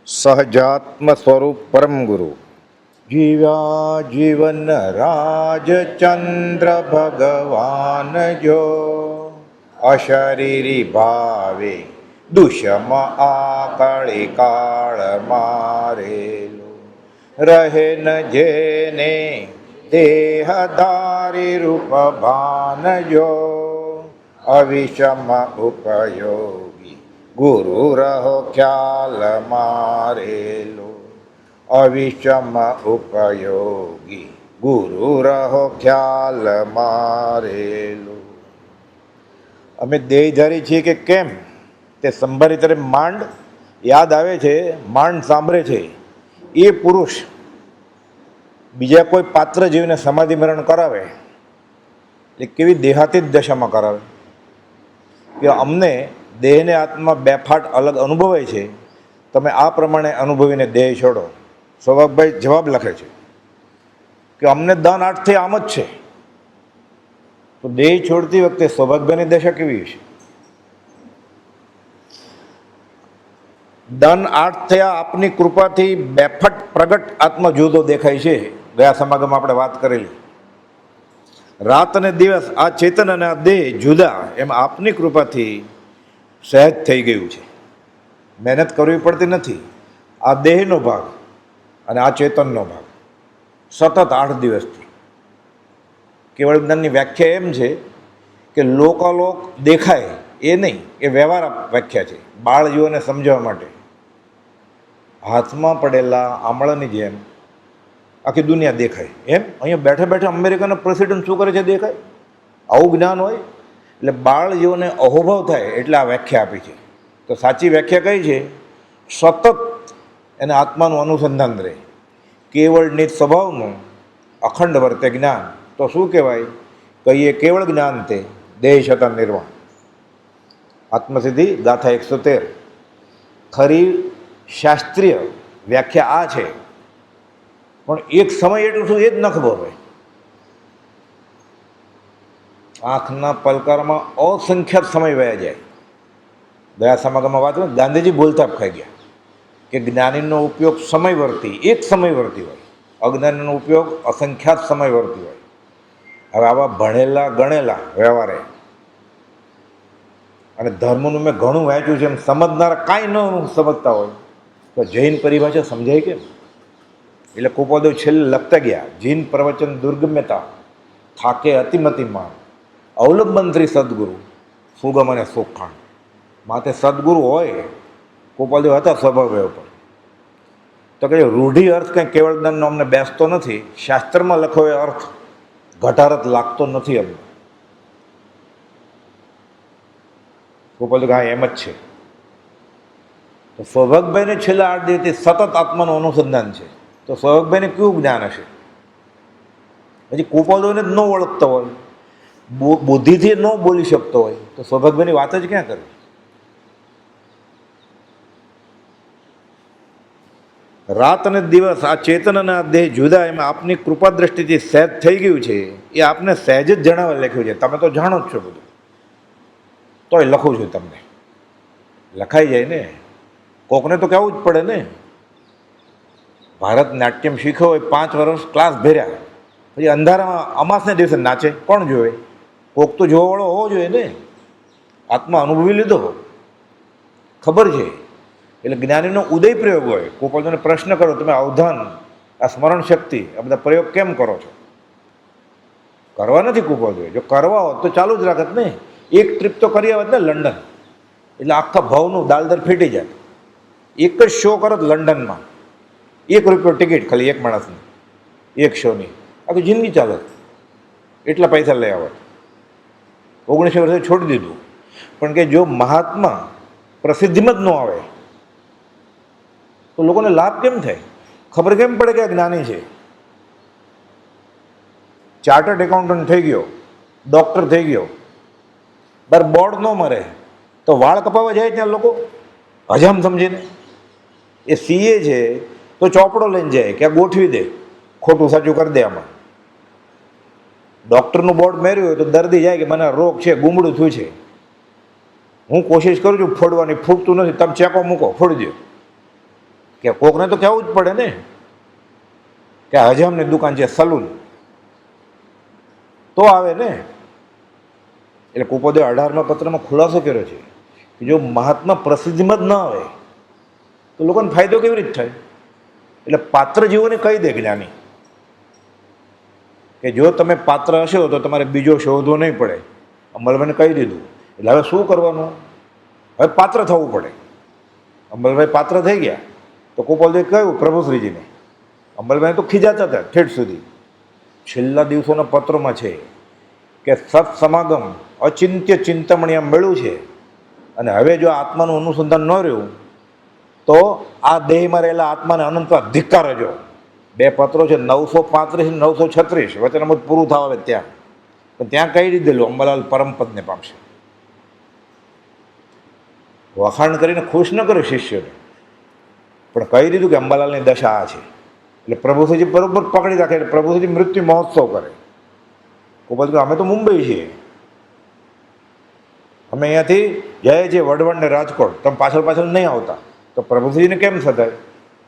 સહજાત્મ સ્વરૂપ પરમ ગુરુ જીવ્યા જીવન રાજચંદ્ર ભગવાન જો અશરીરી ભાવે દુષ્મ આકળી કાળ મારેલો રહે ન જેને દેહધારી રૂપ ભાન જો અવિષમ ઉપયોગી ગુરુ રહો ખ્યાલ મારેલો અવિષમ ઉપયોગી ગુરુ રહો ખ્યાલ મારેલો. અમે દેહધારી છીએ કે કેમ તે સંભારી ત્યારે માંડ યાદ આવે છે, માંડ સાંભળે છે. એ પુરુષ બીજા કોઈ પાત્ર જીવને સમાધિ મરણ કરાવે એ કેવી દેહાતી જ દશામાં કરાવે કે અમને દેહને આત્મા બે ફાટ અલગ અનુભવાય છે, તમે આ પ્રમાણે અનુભવીને દેહ છોડો. સૌભાગભાઈ જવાબ લખે છે કે અમને દાન આઠથી આમ જ છે, તો દેહ છોડતી વખતે સૌભાગભાઈની દશા કેવી હશે? દાન આઠ થયા આપની કૃપાથી બેફટ પ્રગટ આત્મા જુદો દેખાય છે. ગયા સમાગમમાં આપણે વાત કરેલી. રાત અને દિવસ આ ચેતન અને આ દેહ જુદા એમ આપની કૃપાથી સહેજ થઈ ગયું છે. મહેનત કરવી પડતી નથી. આ દેહનો ભાગ અને આ ચેતનનો ભાગ સતત 8 દિવસથી. કેવળ જ્ઞાનની વ્યાખ્યા એમ છે કે લોકાલોક દેખાય એ નહીં, એ વ્યવહાર વ્યાખ્યા છે બાળજીઓને સમજાવવા માટે. હાથમાં પડેલા આમળાની જેમ આખી દુનિયા દેખાય એમ અહીંયા બેઠા બેઠા અમેરિકાના પ્રેસિડન્ટ શું કરે છે દેખાય. આવું જ્ઞાન હોય એટલે બાળજીઓને અહોભાવ થાય એટલે આ વ્યાખ્યા આપી છે. તો સાચી વ્યાખ્યા કઈ છે? સતત એને આત્માનું અનુસંધાન રહે, કેવળ નિજ સ્વભાવનું અખંડ વર્તે જ્ઞાન. તો શું કહેવાય? કહીએ કેવળ જ્ઞાન તે દેહ છતાં નિર્વાણ. આત્મસિદ્ધિ ગાથા 113. ખરી શાસ્ત્રીય વ્યાખ્યા આ છે, પણ એક સમય એટલું શું એ જ ન ખબર હોય. આંખના પલકારમાં અસંખ્યાત સમય વયા જાય. ગયા સમાગમમાં વાત કરી, ગાંધીજી બોલતા ખાઈ ગયા કે જ્ઞાનીનો ઉપયોગ સમયવર્તી એક સમયવર્તી હોય, અજ્ઞાનીનો ઉપયોગ અસંખ્યાત સમયવર્તી હોય. હવે આવા ભણેલા ગણેલા વ્યવહારે અને ધર્મનું મેં ઘણું વાંચ્યું છે એમ સમજનારા કાંઈ ન સમજતા હોય તો જૈન પરિભાષા સમજાય કેમ? એટલે કુપોદેવ છેલ્લે લખતા ગયા, જીન પ્રવચન દુર્ગમ્યતા થાકે અતિમતિમાં અવલંબન શ્રી સદગુરુ સુગમ અને સુખાણ. માથે સદગુરુ હોય, કુપોદેવ હતા સ્વભાવ ઉપર. તો કે રૂઢિ અર્થ કંઈ કેવળ જ્ઞાનનો અમને બેસતો નથી. શાસ્ત્રમાં લખો એ અર્થ ઘટારત લાગતો નથી અમને. કુપોદેવ હા એમ જ છે. તો સૌભાગભાઈને છેલ્લા 8 દિવસથી સતત આત્માનું અનુસંધાન છે. તો સૌભાગભાઈને કેવું જ્ઞાન હશે? પછી કુપોદેવને જ ન ઓળખતો હોય, બુદ્ધિથી ન બોલી શકતો હોય, તો સૌભાગભાઈની વાત જ ક્યાં કરવી? રાત અને દિવસ આ ચેતન અને આ દેહ જુદા એમાં આપની કૃપા દ્રષ્ટિથી સહેજ થઈ ગયું છે. એ આપને સહેજ જ જણાવવા લખ્યું છે. તમે તો જાણો જ છો બધું, તોય લખું છું તમને. લખાઈ જાય ને, કોકને તો કહેવું જ પડે ને. ભારત નાટ્યમ શીખ્યો હોય, 5 વર્ષ ક્લાસ ભર્યા, પછી અંધારામાં અમાસને દિવસે નાચે, કોણ જોવે? કોક તો જોવાવાળો હોવો જોઈએ ને. આત્મા અનુભવી લીધો, ખબર છે. એટલે જ્ઞાનીનો ઉદય પ્રયોગ હોય. કોપલને પ્રશ્ન કરો, તમે અવધાન, આ સ્મરણ શક્તિ, આ બધા પ્રયોગ કેમ કરો છો? કરવા નથી કૂપો જોઈએ. જો કરવા હોત તો ચાલુ જ રાખત ને. એક ટ્રીપ તો કરી આવત ને લંડન, એટલે આખા ભાવનું દાલદર ફીટી જાય. એક જ શો કરત લંડનમાં, ₹1 ટિકિટ ખાલી એક માણસની, એક શોની, આખી જિંદગી ચાલે. એટલા પૈસા લઈ આવત. 19 વર્ષે છોડી દીધું. પણ કે જો મહાત્મા પ્રસિદ્ધિમાં જ ન આવે તો લોકોને લાભ કેમ થાય? ખબર કેમ પડે કે આ જ્ઞાની છે? ચાર્ટર્ડ એકાઉન્ટન્ટ થઈ ગયો, ડૉક્ટર થઈ ગયો, બર બોર્ડ ન મરે તો વાળ કપાવવા જાય ત્યાં લોકો હજામ સમજીને. એ સીએ છે તો ચોપડો લઈને જાય કે આ ગોઠવી દે, ખોટું સાચું કરી દે. આમાં ડૉક્ટરનું બોર્ડ મેર્યું હોય તો દર્દી જાય કે મને રોગ છે, ગુમડું થયું છે, હું કોશિશ કરું છું ફોડવાની, ફૂટતું નથી, તમે ચેકો મૂકો, ફોડી દો. કે કોકને તો કહેવું જ પડે ને કે હજામની દુકાન છે, સલૂન, તો આવે ને. એટલે કુપોદે 18મા પત્રમાં ખુલાસો કર્યો છે કે જો મહાત્મા પ્રસિદ્ધિમાં જ ન આવે તો લોકોને ફાયદો કેવી રીતે થાય. એટલે પાત્ર જીવોને કહી દે જ્ઞાની કે જો તમે પાત્ર હશો તો તમારે બીજો શોધવો નહીં પડે. અંબલભાઈને કહી દીધું. એટલે હવે શું કરવાનું? હવે પાત્ર થવું પડે. અંબલભાઈ પાત્ર થઈ ગયા તો કુપોદે કહ્યું પ્રભુશ્રીજીને. અંબલભાઈ તો ખીજાતા હતા ઠેઠ સુધી. છેલ્લા દિવસોના પત્રોમાં છે કે સત્સમાગમ અચિંત્ય ચિંતામણી આમ મળ્યું છે, અને હવે જો આત્માનું અનુસંધાન ન રહ્યું તો આ દેહમાં રહેલા આત્માને અનંતમાં ધિક્કારજો. 2 પત્રો છે, 935 અને 936, વચનામૃત પૂરું થવા આવે ત્યાં. પણ ત્યાં કહી દીધેલું અંબાલાલ પરમપદને પામશે. વખાણ કરીને ખુશ ન કર્યો શિષ્યોને, પણ કહી દીધું કે અંબાલાલની દશા આ છે. એટલે પ્રભુશ્રીજી બરોબર પકડી રાખે. એટલે પ્રભુશ્રીજી મૃત્યુ મહોત્સવ કરે. કુપોદ અમે તો મુંબઈ છીએ, અમે અહીંયાથી જઈએ છીએ વઢવાણ ને રાજકોટ, તમે પાછળ પાછળ નહીં આવતા. તો પ્રભુશ્રીજીને કેમ સદાય?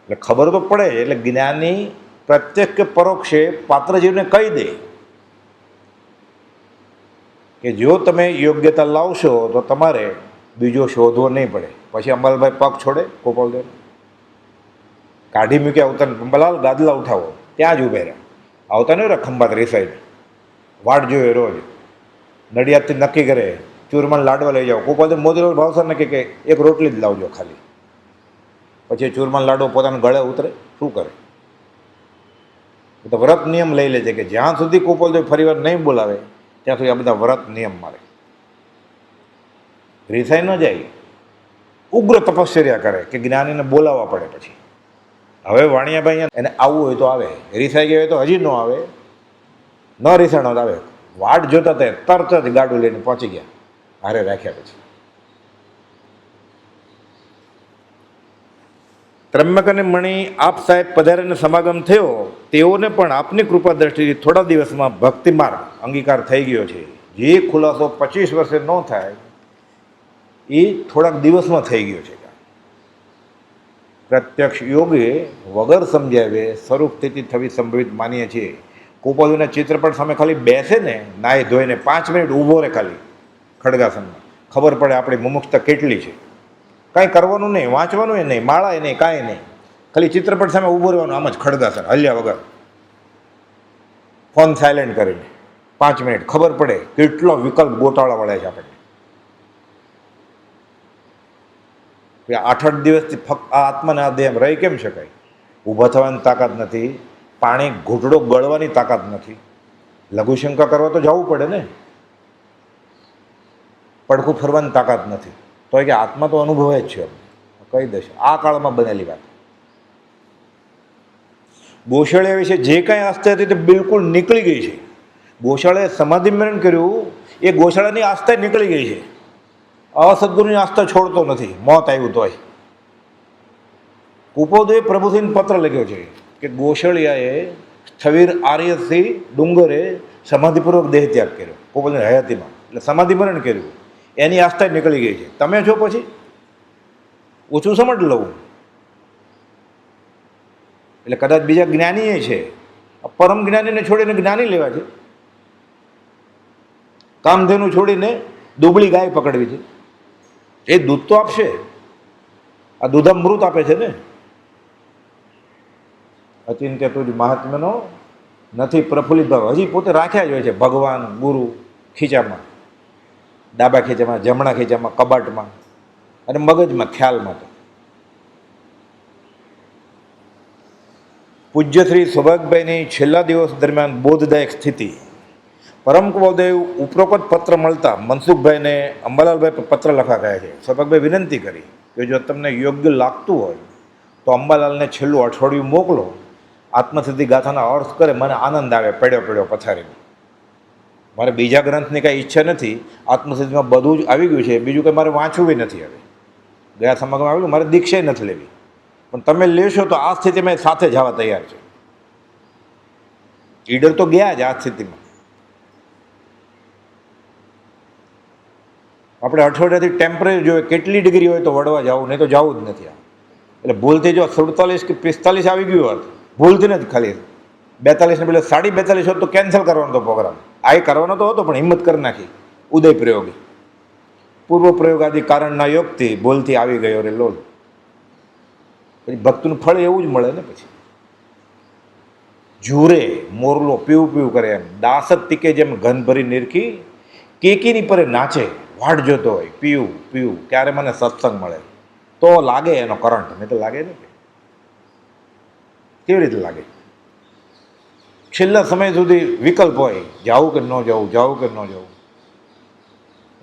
એટલે ખબર તો પડે. એટલે જ્ઞાની પ્રત્યક્ષ કે પરોક્ષે પાત્રજીવને કહી દે કે જો તમે યોગ્યતા લાવશો તો તમારે બીજો શોધવો નહીં પડે. પછી અંબાલાલભાઈ પગ છોડે ગોપાલદેવ, કાઢી મૂક્યા ઉતર. અંબાલાલ ગાદલા ઉઠાવો, ત્યાં જ ઉભે રહ્યા. આવતા નહીં રહ્યા ખંભાત રેસાઈને, વાટ જોઈએ રોજ. નડિયાદથી નક્કી કરે ચૂરમાન લાડવા લઈ જાઓ. ગોપાલદેવ મોતીલાલ ભાવસર નક્કી કે એક રોટલી જ લાવજો ખાલી. પછી ચૂરમાન લાડવો પોતાના ગળે ઉતરે, શું કરે? તો વ્રત નિયમ લઈ લે છે કે જ્યાં સુધી ગોપાલદેવ ફરીવાર નહીં બોલાવે ત્યાં સુધી આ બધા વ્રત નિયમ મારે. રીસાઈ ન જાય, ઉગ્ર તપશ્ચર્યા કરે કે જ્ઞાનીને બોલાવવા પડે. પછી હવે વાણિયાભાઈ એને આવવું હોય તો આવે, રીસાઈ ગયા હોય તો હજી ન આવે, ન રીસાણો આવે. વાટ જોતા હતા, તરત જ ગાડું લઈને પહોંચી ગયા, હારે રાખ્યા. પછી ત્રંબક અને મણિ આપ સાહેબ પધારીને સમાગમ થયો. તેઓને પણ આપની કૃપા દ્રષ્ટિથી થોડા દિવસમાં ભક્તિ માર્ગ અંગીકાર થઈ ગયો છે. જે ખુલાસો 25 વર્ષે ન થાય એ થોડાક દિવસમાં થઈ ગયો છે. પ્રત્યક્ષ યોગે વગર સમજાવે સ્વરૂપ સ્થિતિ થવી સંભવિત માનીએ છીએ. કુપોદના ચિત્રપટ સામે ખાલી બેસે ને, નાહી ધોઈને 5 મિનિટ ઊભો રહે ખાલી ખડગાસનમાં, ખબર પડે આપણી મુમુક્ષતા કેટલી છે. કાંઈ કરવાનું નહીં, વાંચવાનું એ નહીં, માળા નહીં, કાંઈ નહીં, ખાલી ચિત્રપટ સામે ઊભું રહેવાનું, આમ જ ખડગાસન હલ્યા વગર, ફોન સાયલેન્ટ કરીને 5 મિનિટ. ખબર પડે કેટલો વિકલ્પ ગોટાળા વળે છે આપણને. 8-8 દિવસથી ફક્ત આ આત્માને આ દેહ રહી કેમ શકાય? ઊભા થવાની તાકાત નથી, પાણી ઘૂંટડો ગળવાની તાકાત નથી, લઘુશંકા કરવા તો જવું પડે ને, પડખું ફરવાની તાકાત નથી. તો કે આત્મા તો અનુભવે જ છે. કહી દેશે આ કાળમાં બનેલી વાત. ગોશાળા વિશે જે કાંઈ આસ્થા હતી તે બિલકુલ નીકળી ગઈ છે. ગોશાળાએ સમાધિમરણ કર્યું, એ ગોશાળાની આસ્થા નીકળી ગઈ છે. અસદગુરુની આસ્થા છોડતો નથી, મોત આવ્યું તોય. કુપોદે પ્રભુશ્રીને પત્ર લખ્યો છે કે ગોશાળિયાએ સ્થવિર આર્યથી ડુંગરે સમાધિપૂર્વક દેહ ત્યાગ કર્યો કુપોદની હયાતીમાં. એટલે સમાધિમરણ કર્યું, એની આસ્થા નીકળી ગઈ છે. તમે છો પછી ઓછું સમજ લઉં. એટલે કદાચ બીજા જ્ઞાની છે, પરમ જ્ઞાનીને છોડીને જ્ઞાની લેવા છે, કામધેનું છોડીને દુબળી ગાય પકડવી છે. એ દૂધ તો આપશે, આ દૂધામૃત આપે છે ને. અચિંત્ય તુજ મહાત્મ્યનો નથી પ્રફુલ્લિત ભાવ, હજી પોતે રાખ્યા જ હોય છે ભગવાન ગુરુ ખીચામાં, ડાબા ખીચામાં, જમણા ખીચામાં, કબાટમાં અને મગજમાં, ખ્યાલમાં. તો પૂજ્ય શ્રી સૌભાગભાઈની છેલ્લા દિવસ દરમિયાન બોધદાયક સ્થિતિ. પરમ કુપોદેવ ઉપરોક્ત પત્ર મળતા મનસુખભાઈને અંબાલાલભાઈ પર પત્ર લખવા ગયા છે. સૌભાગભાઈ વિનંતી કરી કે જો તમને યોગ્ય લાગતું હોય તો અંબાલાલને છેલ્લું અઠવાડિયું મોકલો, આત્મસિદ્ધિ ગાથાના અર્થ કરે, મને આનંદ આવે પડ્યો પથારીમાં. મારે બીજા ગ્રંથની કાંઈ ઈચ્છા નથી, આત્મસિદ્ધિમાં બધું જ આવી ગયું છે, બીજું કંઈ મારે વાંચવું બી નથી. હવે ગયા સમાગમ આવ્યું, મારે દીક્ષા નથી લેવી, પણ તમે લેશો તો આ સ્થિતિમાં સાથે જવા તૈયાર છે. ઈડર તો ગયા જ આ સ્થિતિમાં. આપણે અઠવાડિયાથી ટેમ્પરેચર જોઈએ કેટલી ડિગ્રી હોય તો વળવા જવું, નહીં તો જવું જ નથી. એટલે ભૂલથી જો 47 કે 45 આવી ગયું હોત, ભૂલથી નથી, ખાલી 42 ને પેલે 42.5 હોત તો કેન્સલ કરવાનો હતો પ્રોગ્રામ. આ કરવાનો તો હતો પણ હિંમત કરી નાખી. ઉદય પ્રયોગી પૂર્વ પ્રયોગાદિ કારણના યોગથી ભૂલથી આવી ગયો રે લોલ. પછી ભક્તનું ફળ એવું જ મળે ને. પછી ઝૂરે મોરલો પીવું પીવું કરે એમ, દાસત ટીકે જેમ ઘન ભરી નિરખી, કેકીની પરે નાચે વાટ જોતો હોય, પીવું પીવું ક્યારે મને સત્સંગ મળે તો લાગે એનો કરંટ, નહીં તો લાગે ને. કેવી રીતે લાગે? છેલ્લા સમય સુધી વિકલ્પ હોય, જાવું કે ન જવું, જાવું કે ન જવું.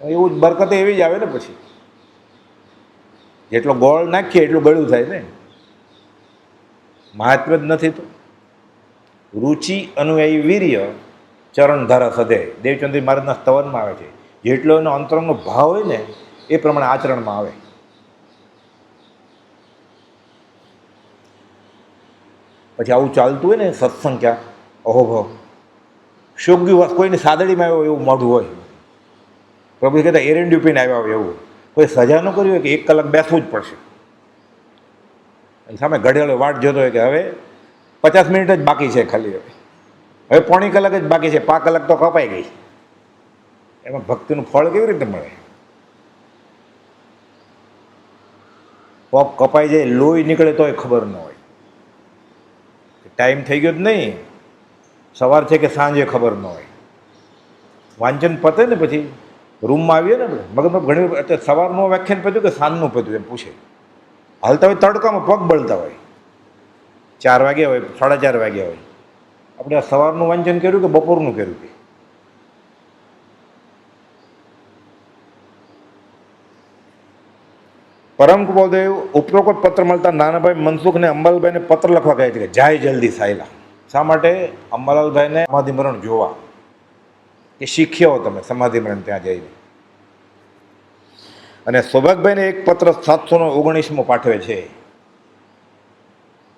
એવું જ બરકતે એવી જ આવે ને. પછી જેટલો ગોળ નાખીએ એટલું ગળ્યું થાય ને. મહાત્મ્ય જ નથી તો. રુચિ અનુયાયી વીર્ય ચરણ ધારા સદે, દેવચંદ્રી મહારાજના સ્તવનમાં આવે છે. જેટલો એનો અંતરંગનો ભાવ હોય ને એ પ્રમાણે આચરણમાં આવે. પછી આવું ચાલતું હોય ને સત્સંગ, ક્યાં અહોભાવ શોગ્યું વાત, કોઈની સાદડીમાં આવ્યો એવું મોઢું હોય, પ્રભુ કહેતા એરંડ્યું પીને આવ્યા હોય એવું. કોઈ સજા ન કરી હોય કે 1 કલાક બેસવું જ પડશે. સામે ઘડિયાળો વાટ જોતો હોય કે હવે 50 મિનિટ જ બાકી છે, ખાલી હવે પોણી કલાક જ બાકી છે, 5 કલાક તો કપાઈ ગઈ. એમાં ભક્તિનું ફળ કેવી રીતે મળે? પગ કપાઈ જાય, લોહી નીકળે તોય ખબર ન હોય. ટાઈમ થઈ ગયો જ નહીં, સવાર છે કે સાંજે ખબર ન હોય. વાંચન પતે ને પછી રૂમમાં આવીએ ને આપણે, મગજમાં ઘણી અત્યારે સવારનું વ્યાખ્યાન પત્યું કે સાંજનું પત્યું એમ પૂછે. હાલતા હોય તડકામાં પગ બળતા હોય, 4 વાગ્યા હોય, 4:30 વાગ્યા હોય. આપણે આ સવારનું વાંચન કર્યું કે બપોરનું કર્યું કે? પરમ કૃપાદેવ ઉપરોક્ત પત્ર મળતા નાનાભાઈ મનસુખને અંબાલાલભાઈને પત્ર લખવા કહે છે કે જાય જલ્દી સાયલા. શા માટે? અંબાલાલભાઈને સમાધિ મરણ જોવા, કે શીખ્યા હો તમે સમાધિ મરણ ત્યાં જઈને. અને સૌભાગભાઈને એક પત્ર 719મો પાઠવે છે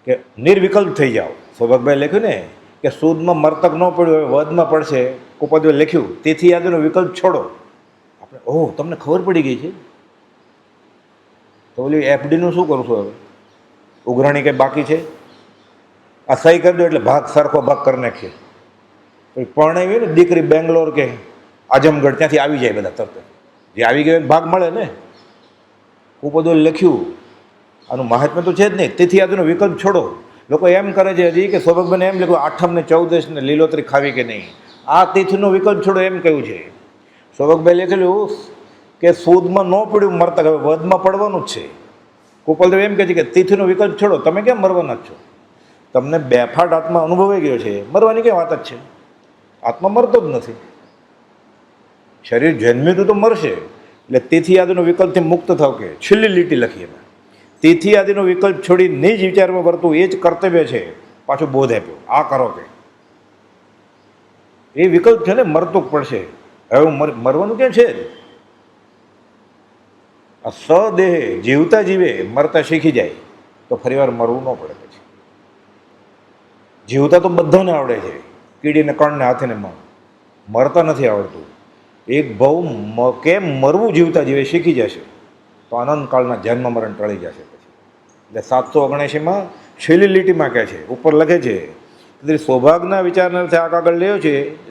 કે નિર્વિકલ્પ થઈ જાઓ. સૌભાગભાઈ લખ્યું ને કે સૂદમાં મર્તક ન પડ્યું, હવે વધમાં પડશે. કુપાદેવે લખ્યું તેથી યાદનો વિકલ્પ છોડો. આપણે ઓહ, તમને ખબર પડી ગઈ છે. તો ઓલી એફડીનું શું કરું છું હવે? ઉઘરાણી કંઈ બાકી છે? આ સહી કરી દો એટલે ભાગ સરખો ભાગ કરી નાખીએ. પછી પરણાવી ને દીકરી બેંગ્લોર કે આઝમગઢ, ત્યાંથી આવી જાય બધા તરત. જે આવી ગયો એને ભાગ મળે ને. કુપાદેવે લખ્યું, આનું મહાત્મ્ય તો છે જ નહીં. તેથી આજનો વિકલ્પ છોડો. લોકો એમ કરે છે હજી કે સૌભાગભાઈને એમ લખ્યું 8મ ને 14 ને લીલોતરી ખાવી કે નહીં. આ તિથિનો વિકલ્પ છોડો એમ કહ્યું છે. સૌભાગભાઈ લખેલું કે સૂદમાં ન પડ્યું મરતક, હવે વધમાં પડવાનું જ છે. કુપાલદેવ એમ કહે છે કે તિથિનો વિકલ્પ છોડો, તમે કેમ મરવાના જ છો? તમને બેફાટ આત્મા અનુભવાઈ ગયો છે, મરવાની કઈ વાત જ છે? આત્મા મરતો જ નથી. શરીર જન્મ્યું તો મરશે. એટલે તિથિ આદિનો વિકલ્પથી મુક્ત થાવ કે છેલ્લી લીટી લખીએ. તિથિ આદિનો વિકલ્પ છોડી નિજ વિચારમાં વર્તું એ જ કર્તવ્ય છે. પાછો બોધ આપ્યો, આ કરો કે એ વિકલ્પ છે ને, મરતું પડશે. હવે મરવાનું ક્યાં છે? આ સદેહ જીવતા જીવે મરતા શીખી જાય તો ફરીવાર મરવું ન પડે. પછી જીવતા તો બધાને આવડે છે, કીડીને કણને હાથીને મરતા નથી આવડતું. એક ભાવ કેમ મરવું જીવતા જીવે શીખી જશે તો અનંતકાળના જન્મ મરણ ટળી જશે. પછી એટલે 779માં છેલ્લી લીટીમાં કહે છે, ઉપર લખે છે સૌભાગના વિચારના અર્થે આગળ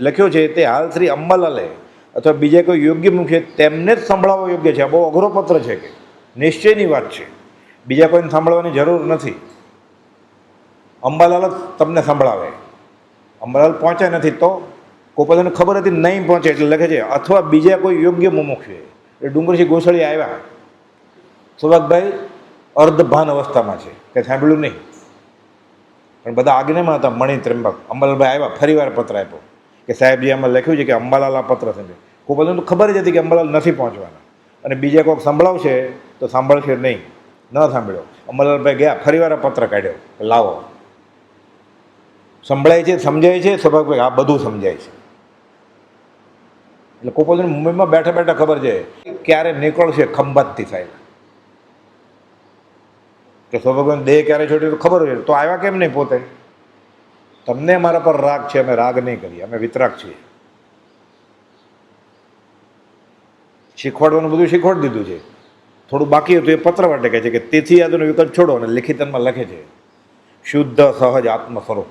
લખ્યો છે તે હાલ શ્રી અંબાલાલે અથવા બીજા કોઈ યોગ્ય મુખે તેમને જ સંભળાવવો યોગ્ય છે. આ બહુ અઘરો પત્ર છે કે નિશ્ચયની વાત છે, બીજા કોઈને સાંભળવાની જરૂર નથી. અંબાલાલ જ તમને સંભળાવે. અંબાલાલ પહોંચ્યા નથી તો કોપાલને ખબર હતી નહીં પહોંચે એટલે લખે છે અથવા બીજા કોઈ યોગ્ય મુમુક્ષ છે. એ ડુંગરસિંહ ગોસાળી આવ્યા, સૌભાગભાઈ અર્ધભાન અવસ્થામાં છે કે સાંભળ્યું નહીં, પણ બધા આજ્ઞામાં હતા. મણિ ત્રંબક અંબાલાલભાઈ આવ્યા, ફરી વાર પત્ર આપ્યો કે સાહેબજી આમાં લખ્યું છે કે અંબાલાલ આ પત્ર છે. કોપાલને તો ખબર જ હતી કે અંબાલાલ નથી પહોંચવાના અને બીજા કોઈક સંભળાવશે તો સાંભળશે નહીં. ન સાંભળ્યો. અંબાલાલભાઈ ગયા, ફરી વાર આ પત્ર કાઢ્યો કે લાવો. સંભળાય છે, સમજાય છે? સૌભાગભાઈ આ બધું સમજાય છે. એટલે કોપાલને મુંબઈમાં બેઠા બેઠા ખબર છે ક્યારે નીકળશે ખંભાતથી સાહેબ, કે સૌભાગભાઈ દેહ ક્યારે છોડ્યો તો ખબર હોય તો આવ્યા કેમ નહીં પોતે? તમને મારા પર રાગ છે, અમે રાગ નહીં કરીએ, અમે વિતરાગ છીએ. શીખવાડવાનું બધું શીખવાડી દીધું છે, થોડું બાકી હતું એ પત્ર માટે કહે છે કે તેથી યાદોનો વિકલ્પ છોડો અને લિખિતનમાં લખે છે શુદ્ધ સહજ આત્મ સ્વરૂપ.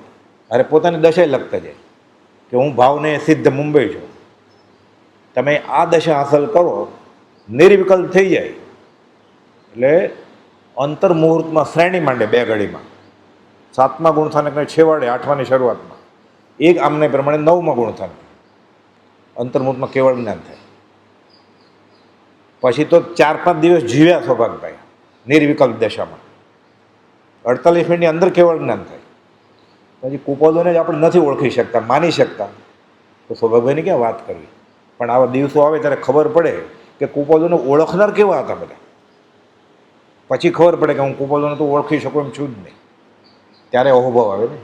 અરે પોતાની દશાએ લખતા જાય કે હું ભાવને સિદ્ધ મુંબઈ છું. તમે આ દશા હાંસલ કરો, નિર્વિકલ્પ થઈ જાય એટલે અંતર મુહૂર્તમાં શ્રેણી માંડે 2 ઘડીમાં. 7મા ગુણસ્થાનકને છેવાડે 8માની શરૂઆતમાં, એક આમને પ્રમાણે 9મા ગુણસ્થાનક અંતર્મુહૂર્તમાં કેવળ જ્ઞાન થાય. પછી તો 4-5 દિવસ જીવ્યા સૌભાગભાઈ નિર્વિકલ્પ દશામાં, 48 મિનિટની અંદર કેવળ જ્ઞાન થાય. પછી કુપોદોને જ આપણે નથી ઓળખી શકતા, માની શકતા, તો સૌભાગભાઈની ક્યાં વાત કરવી. પણ આવા દિવસો આવે ત્યારે ખબર પડે કે કુપોદોને ઓળખનાર કેવા હતા બધા. પછી ખબર પડે કે હું કુપોદોને તો ઓળખી શકું એમ છું જ નહીં. ત્યારે અહોભાવ આવે ને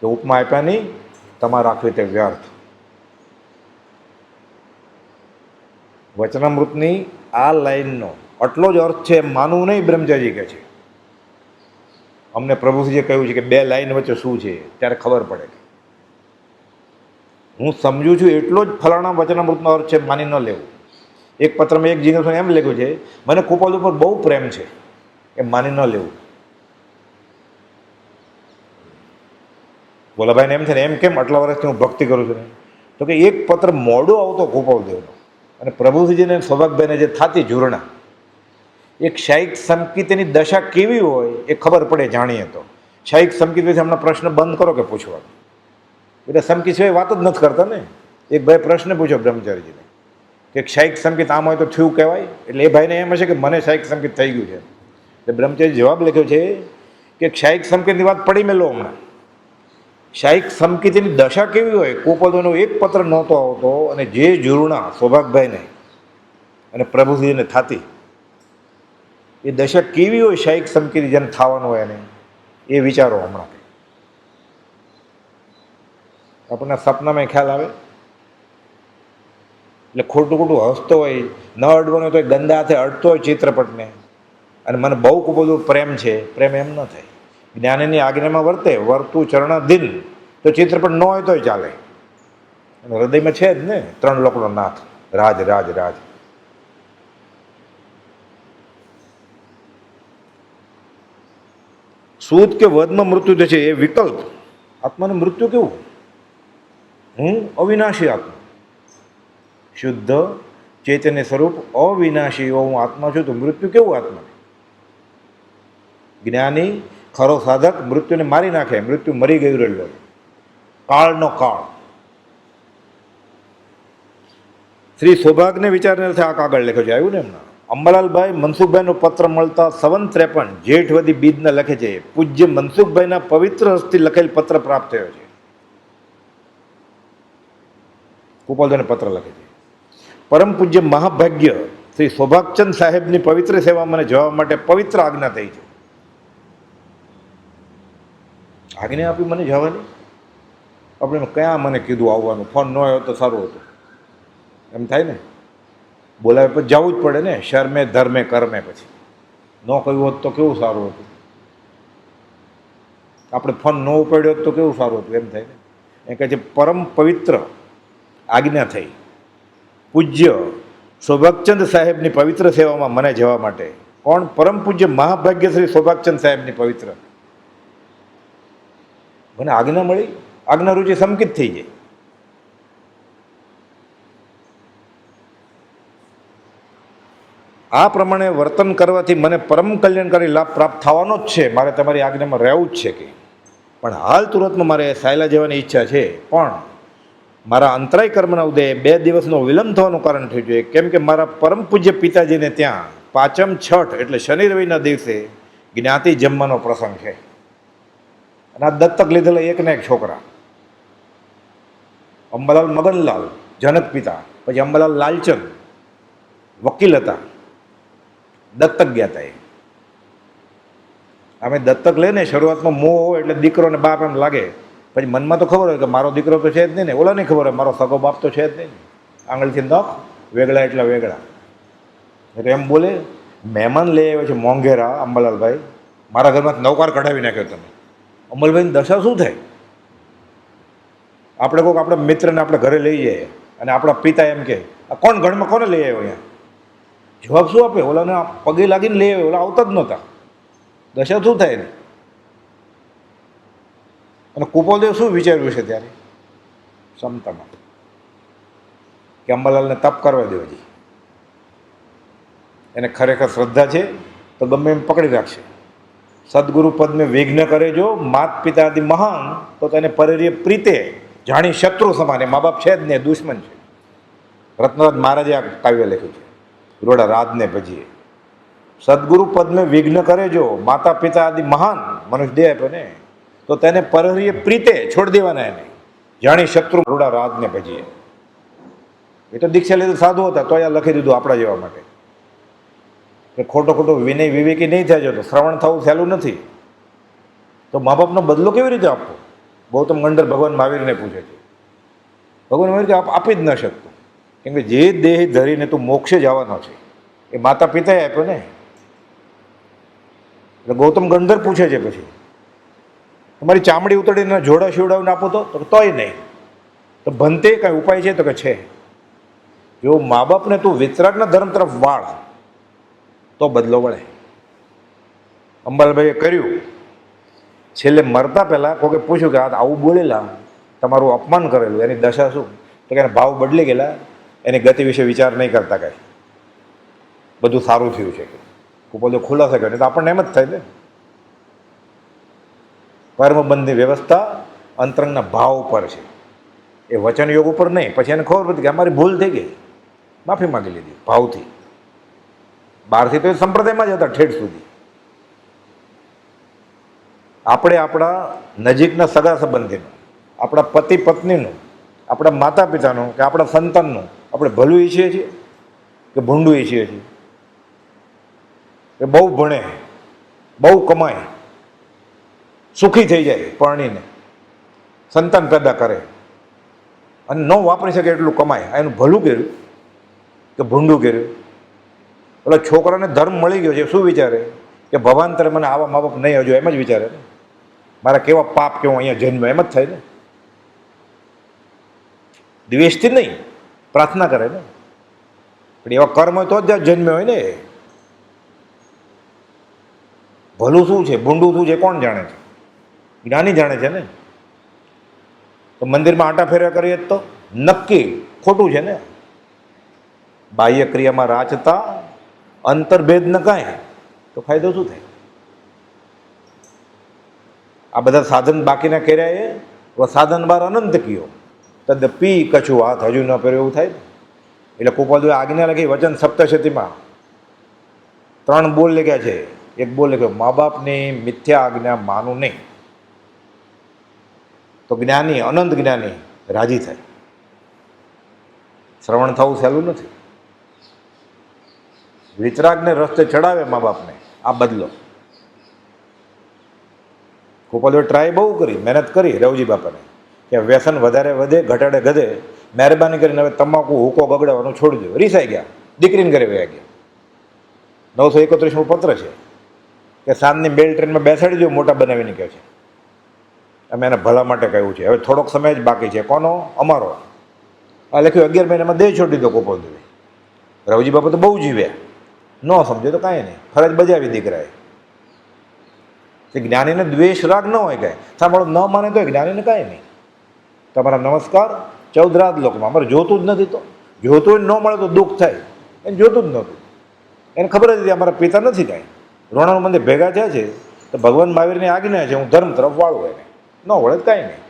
કે ઉપમા આપ્યા નહીં, તમારે રાખવી તે વ્યર્થ. વચનામૃતની આ લાઈનનો આટલો જ અર્થ છે એમ માનવું નહીં. બ્રહ્મચારી કહે છે અમને પ્રભુજીએ કહ્યું છે કે 2 લાઈન વચ્ચે શું છે, ત્યારે ખબર પડે કે હું સમજું છું એટલો જ ફલાણા વચનામૃતનો અર્થ છે, માની ન લેવું. એક પત્રમાં એક જીજ્ઞાસુ એમ લખ્યું છે મને કુપોદ ઉપર બહુ પ્રેમ છે, એ માની ન લેવું. ભોલાભાઈને એમ છે ને એમ કેમ આટલા વર્ષથી હું ભક્તિ કરું છું ને, તો કે એક પત્ર મોડો આવતો કુપોદેવનો અને પ્રભુજીને સૌભાગભાઈને જે થતી ઝૂરણા, એક શાહિક સંકિતની દશા કેવી હોય એ ખબર પડે જાણીએ તો. શાહિક સંકિત વિશે હમણાં પ્રશ્ન બંધ કરો કે પૂછવાનું, એટલે સંકિત સિવાય વાત જ નથી કરતા ને. એક ભાઈ પ્રશ્ન પૂછ્યો બ્રહ્મચારીજીને કે શાહિક સંકિત આમ હોય તો થયું કહેવાય, એટલે એ ભાઈને એમ હશે કે મને શાહિક સંકિત થઈ ગયું છે. એટલે બ્રહ્મચારી જવાબ લખ્યો છે કે શાહિક સંકિતની વાત પડી મેલો હમણાં. શાહિક સંકિતની દશા કેવી હોય, કુપોદોનો એક પત્ર નહોતો આવતો અને જે ઝૂરણા સૌભાગભાઈને અને પ્રભુજીને થતી, એ દશા કેવી હોય શાહિક સંકિત જેને થવાનું હોય એને, એ વિચારો હમણાં. આપણને સપનામાં ખ્યાલ આવે એટલે ખોટું ખોટું હસતો હોય, ન અડવાનો તો ગંદા હાથે અડતો હોય ચિત્રપટને, અને મને બહુ બધું પ્રેમ છે, પ્રેમ એમ ન થાય. જ્ઞાનની આજ્ઞામાં વર્તે, વર્તું ચરણાધીન, તો ચિત્રપટ ન હોય તોય ચાલે. અને હૃદયમાં છે જ ને 3 લોકનો નાથ, રાજ રાજ રાજ. સૂદ કે વધમાં મૃત્યુ જે છે એ વિકલ્પ. આત્માનું મૃત્યુ કેવું? હું અવિનાશી આત્મા, શુદ્ધ ચૈતન્ય સ્વરૂપ અવિનાશી એવો હું આત્મા છું. તો મૃત્યુ કેવું આત્મા? જ્ઞાની ખરો સાધક મૃત્યુને મારી નાખે, મૃત્યુ મરી ગયું રહેલો, કાળનો કાળ. શ્રી સૌભાગને વિચારને આ કાગળ લખ્યો છે, આવ્યું ને એમના અંબાલાલભાઈ મનસુખભાઈનો પત્ર મળતા 5753 જેઠવદી બીજના લખે છે પૂજ્ય મનસુખભાઈના પવિત્ર હસ્તી લખેલ પત્ર પ્રાપ્ત થયો છે. કુપોદને પત્ર લખે છે, પરમ પૂજ્ય મહાભાગ્ય શ્રી સૌભાગચંદ સાહેબની પવિત્ર સેવા મને જવા માટે પવિત્ર આજ્ઞા થઈ છે. આજ્ઞા આપી મને જવાની? આપણે ક્યાં મને કીધું આવવાનું, ફોન ન આવ્યો તો સારું હતું એમ થાય ને. બોલાવે પછી જવું જ પડે ને, શર્મે ધર્મે કર્મે. પછી ન કહ્યું હોત તો કેવું સારું હતું, આપણે ફોન ન ઉપાડ્યો હોત તો કેવું સારું હતું એમ થાય ને. એ કહે છે પરમ પવિત્ર આજ્ઞા થઈ પૂજ્ય સૌભાગચંદ સાહેબની પવિત્ર સેવામાં મને જવા માટે. કોણ? પરમ પૂજ્ય મહાભાગ્ય શ્રી સૌભાગચંદ સાહેબની પવિત્ર મને આજ્ઞા મળી. આજ્ઞા રૂચિ સંકિત થઈ જાય. આ પ્રમાણે વર્તન કરવાથી મને પરમ કલ્યાણકારી લાભ પ્રાપ્ત થવાનો જ છે. મારે તમારી આજ્ઞામાં રહેવું જ છે કે, પણ હાલ તુરંતમાં મારે સાયલા જવાની ઈચ્છા છે. પણ મારા અંતરાય કર્મના ઉદયે 2 દિવસનો વિલંબ થવાનું કારણ થયું છે, કેમ કે મારા પરમ પૂજ્ય પિતાજીને ત્યાં 5મ છઠ એટલે શનિ રવિના દિવસે જ્ઞાતિ જમવાનો પ્રસંગ છે. અને આ દત્તક લીધેલા એકના એક છોકરા, અંબાલાલ મગનલાલ જનક પિતા, પછી અંબાલાલ લાલચંદ વકીલ હતા, દત્તક ગયા હતા. અમે દત્તક લઈને શરૂઆતમાં મોહ હોય એટલે દીકરો ને બાપ એમ લાગે, પછી મનમાં તો ખબર હોય કે મારો દીકરો તો છે જ નહીં ને, ઓલા નહીં ખબર હોય મારો સગો બાપ તો છે જ નહીં ને. આંગળીથી નખ વેગળા એટલા વેગળા. એટલે એમ બોલે મહેમાન લઈ આવ્યો છે મોંઘેરા અંબાલાલભાઈ, મારા ઘરમાં નવકાર કઢાવી નાખ્યો તમે. અમલભાઈની દશા શું થાય? આપણે કોઈક આપણા મિત્રને આપણે ઘરે લઈ જઈએ અને આપણા પિતા એમ કે આ કોણ ઘરમાં કોને લઈ આવ્યો અહીંયા? જવાબ શું આપે? ઓલાને પગે લાગીને લઈ આવે, ઓલા આવતા જ નહોતા. દશા શું થાય ને? અને કુપોલદેવ શું વિચાર્યું છે ત્યારે ક્ષમતામાં કે અંબાલાલને તપ કરવા દેવો જોઈએ. એને ખરેખર શ્રદ્ધા છે તો ગમે એમ પકડી રાખશે. સદગુરુ પદને વિઘ્ન કરે જો માત પિતાદિ મહાન, તો તેને પરેર્ય પ્રીતે જાણી શત્રુ સમાને. મા બાપ છે જ ને, દુશ્મન છે. રત્નરાજ મહારાજે આ કાવ્ય લખ્યું છે, રોડા રાતને ભજીએ. સદગુરુ પદને વિઘ્ન કરે જો માતા પિતા આદિ મહાન, મનુષ્ય દેહ આપ્યો ને, તો તેને પરેર્ય પ્રીતે છોડી દેવાના એને, જાણી શત્રુ રોડા રાતને ભજીએ. એ તો દીક્ષા લીધું સાધુ હતા, તો આ લખી દીધું આપણા જેવા માટે કે ખોટો ખોટો વિનય વિવેકી નહીં થાય જતો, શ્રવણ થવું સહેલું નથી. તો મા બાપનો બદલો કેવી રીતે આપવો? ગૌતમ ગંડર ભગવાન મહાવીરને પૂછે છે. ભગવાન મહાવીર આપી જ ન શકતો, કેમ કે જે દેહ ધરીને તું મોક્ષે જવાનો છે એ માતા પિતાએ આપ્યો ને. એટલે ગૌતમ ગંડર પૂછે છે પછી તમારી ચામડી ઉતરીને જોડા શિવડાવીને આપો તો તોય નહીં. તો ભંતે કાંઈ ઉપાય છે? તો કે છે. જો મા બાપને તું વિતરાગના ધર્મ તરફ વાળ તો બદલો વળે. અંબાલાભાઈએ કર્યું. છેલ્લે મરતા પહેલાં કોકે પૂછ્યું કે આ આવું બોલેલા, તમારું અપમાન કરેલું, એની દશા શું? તો કે એના ભાવ બદલી ગયેલા, એની ગતિ વિશે વિચાર નહીં કરતા, કાંઈ બધું સારું થયું છે. કુપોલદેવ ખુલાસા કરે તો આપણને એમ જ થાય ને. કર્મબંધની વ્યવસ્થા અંતરંગના ભાવ ઉપર છે, એ વચન યોગ ઉપર નહીં. પછી એને ખબર પડી કે અમારી ભૂલ થઈ ગઈ, માફી માગી લીધી ભાવથી. બહારથી તો એ સંપ્રદાયમાં જ હતા ઠેઠ સુધી. આપણે આપણા નજીકના સગા સંબંધીનું, આપણા પતિ પત્નીનું, આપણા માતા પિતાનું કે આપણા સંતાનનું આપણે ભલું ઈચ્છીએ છીએ કે ભૂંડું ઈચ્છીએ છીએ? કે બહુ ભણે, બહુ કમાય, સુખી થઈ જાય, પરણીને સંતાન પેદા કરે અને ન વાપરી શકે એટલું કમાય, એનું ભલું કર્યું કે ભૂંડું કર્યું? એટલે છોકરાને ધર્મ મળી ગયો છે, શું વિચારે કે ભવાંતરે મને આવા મા બાપ નહીં હજુ, એમ જ વિચારે ને. મારા કેવા પાપ કે હું અહીંયા જન્મ, એમ જ થાય ને. દ્વેષથી નહીં, પ્રાર્થના કરે ને. પણ એવા કર્મ હોય તો જ જન્મ્યો હોય ને. ભલું શું છે, ભૂંડું શું છે, કોણ જાણે છે? જ્ઞાની જાણે છે ને. તો મંદિરમાં આટા ફેરા કરીએ તો નક્કી ખોટું છે ને. બાહ્ય ક્રિયામાં રાચતા અંતર્ભેદ ન કાંઈ, તો ફાયદો શું થાય? આ બધા સાધન બાકીના કર્યા એ સાધન બાર અનંત કયો તદ પી કછું હાથ હજુ ન પહેર્યો, એવું થાય ને. એટલે કુપોલદેવે આજ્ઞા લખી વચન સપ્તશતીમાં 3 બોલ લખ્યા છે. એક બોલ લખ્યો મા બાપની મિથ્યા આજ્ઞા માનું નહીં, તો જ્ઞાની અનંત જ્ઞાની રાજી થાય. શ્રવણ થવું સહેલું નથી. વિતરાગને રસ્તે ચડાવે મા બાપને, આ બદલો. કુપોલદેવે ટ્રાય બહુ કરી, મહેનત કરી રવજી બાપાને કે વ્યસન વધારે વધે, ઘટાડે ગધે, મહેરબાની કરીને હવે તમાકુ હુકો ગગડાવવાનું છોડી દો. રીસાઈ ગયા, દીકરીને ઘરે વયા ગયા. 931મું પત્ર છે કે સાંજની બેલ ટ્રેનમાં બેસાડી દો, મોટા બનાવીને કહે છે. અમે એના ભલા માટે કહ્યું છે. હવે થોડોક સમય જ બાકી છે. કોનો? અમારો. આ લખ્યું 11 મહિનામાં દેહ છોડી દીધો કુપોલદેવે. રવજી બાપા તો બહુ જીવ્યા, ન સમજે તો કાંઈ નહીં, ફરજ બજાવી દીકરાએ. તે જ્ઞાનીને દ્વેષ રાગ ન હોય, કાંઈ સાંભળો ન માને તો જ્ઞાનીને કાંઈ નહીં. તમારા નમસ્કાર 14 રાત લોકમાં. અમારે જોતું જ નથી, તો જોતું હોય ન મળે તો દુઃખ થાય. એને જોતું જ નહોતું, એને ખબર જ હતી અમારા પિતા નથી કાંઈ. રોણાનું મંદિર ભેગા થયા છે તો ભગવાન મહાવીરની આજ્ઞા છે, હું ધર્મ તરફ વાળું. એને ન વળે કાંઈ નહીં.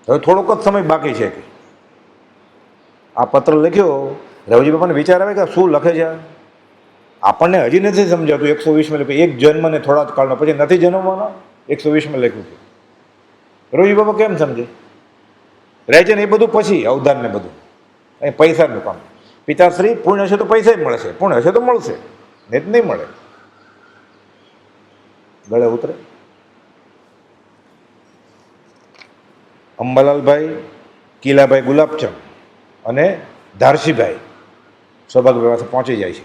હવે થોડોક જ સમય બાકી છે કે આ પત્ર લખ્યો. રવજી બાપાને વિચાર આવે કે શું લખે છે. આપણને હજી નથી સમજાતું. 120માં લખ્યું, એક જન્મ ને થોડા જ કાળનો, પછી નથી જન્મવાનો. 120માં લખ્યું છે. રવજી બાપા કેમ સમજે? રહે છે ને એ બધું પછી અવધાન ને બધું, અહીં પૈસાનું કામ. પિતાશ્રી પૂર્ણ હશે તો પૈસા જ મળશે, પૂર્ણ હશે તો મળશે, ને જ નહીં મળે. ગળે ઉતરે. અંબાલાલભાઈ, કિલાભાઈ ગુલાબચંદ અને ધારસીભાઈ સૌભાગ્ય પાસે પહોંચી જાય છે.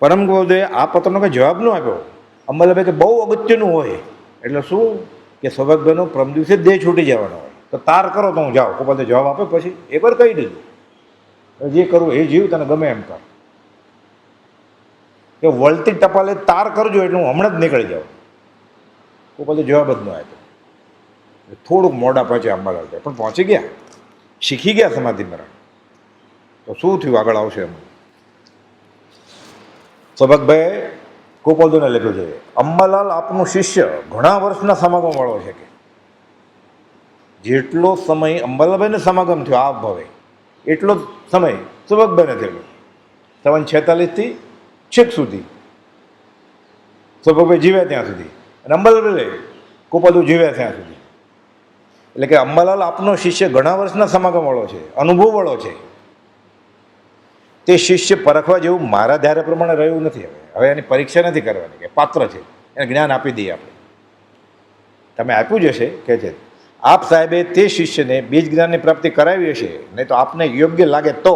પરમ ગોદે આ પત્રનો કંઈ જવાબ ન આપ્યો. અંબાલાલભાઈ કે બહુ અગત્યનું હોય, એટલે શું કે સૌભાગ્યભાઈનો પ્રમ દિવસે દેહ છૂટી જવાનો હોય, તો તાર કરો તો હું જાઉં. કુપોલદેવ જવાબ આપે પછી એકવાર કહી દીધું. જે કરવું એ જીવ, તને ગમે એમ કર. કે વળતી ટપાલે તાર કરજો એટલે હું હમણાં જ નીકળી જાઉં. ગોપાલ જવાબ જ ન આપ્યો. થોડુંક મોડા પહોંચ્યા અંબાલાલ, પણ પહોંચી ગયા, શીખી ગયા સમાધિ મરણ. તો શું થયું આગળ આવશે એમ. સૌભાગભાઈ ગોપાલદોને લખ્યું છે, અંબાલાલ આપનું શિષ્ય ઘણા વર્ષના સમાગમ વાળો છે. કે જેટલો સમય અંબાલાલભાઈને સમાગમ થયો આ ભવે એટલો જ સમય સૌભાગભાઈને થયેલો. 46થી છેક સુધી સૌભાગભાઈ જીવ્યા ત્યાં સુધી, અને અંબાલાલ ગોપાલદો જીવ્યા ત્યાં સુધી. એટલે કે અંબાલાલ આપનો શિષ્ય ઘણા વર્ષના સમાગમ વાળો છે, અનુભવ વાળો છે. તે શિષ્ય પરખવા જેવું મારા ધારે પ્રમાણે રહ્યું નથી. હવે એની પરીક્ષા નથી કરવાની, કે પાત્ર છે એને જ્ઞાન આપી દઈએ આપણે. તમે આપ્યું જ હશે કે છે આપ સાહેબે તે શિષ્યને બીજ જ્ઞાનની પ્રાપ્તિ કરાવી હશે, નહીં તો આપને યોગ્ય લાગે તો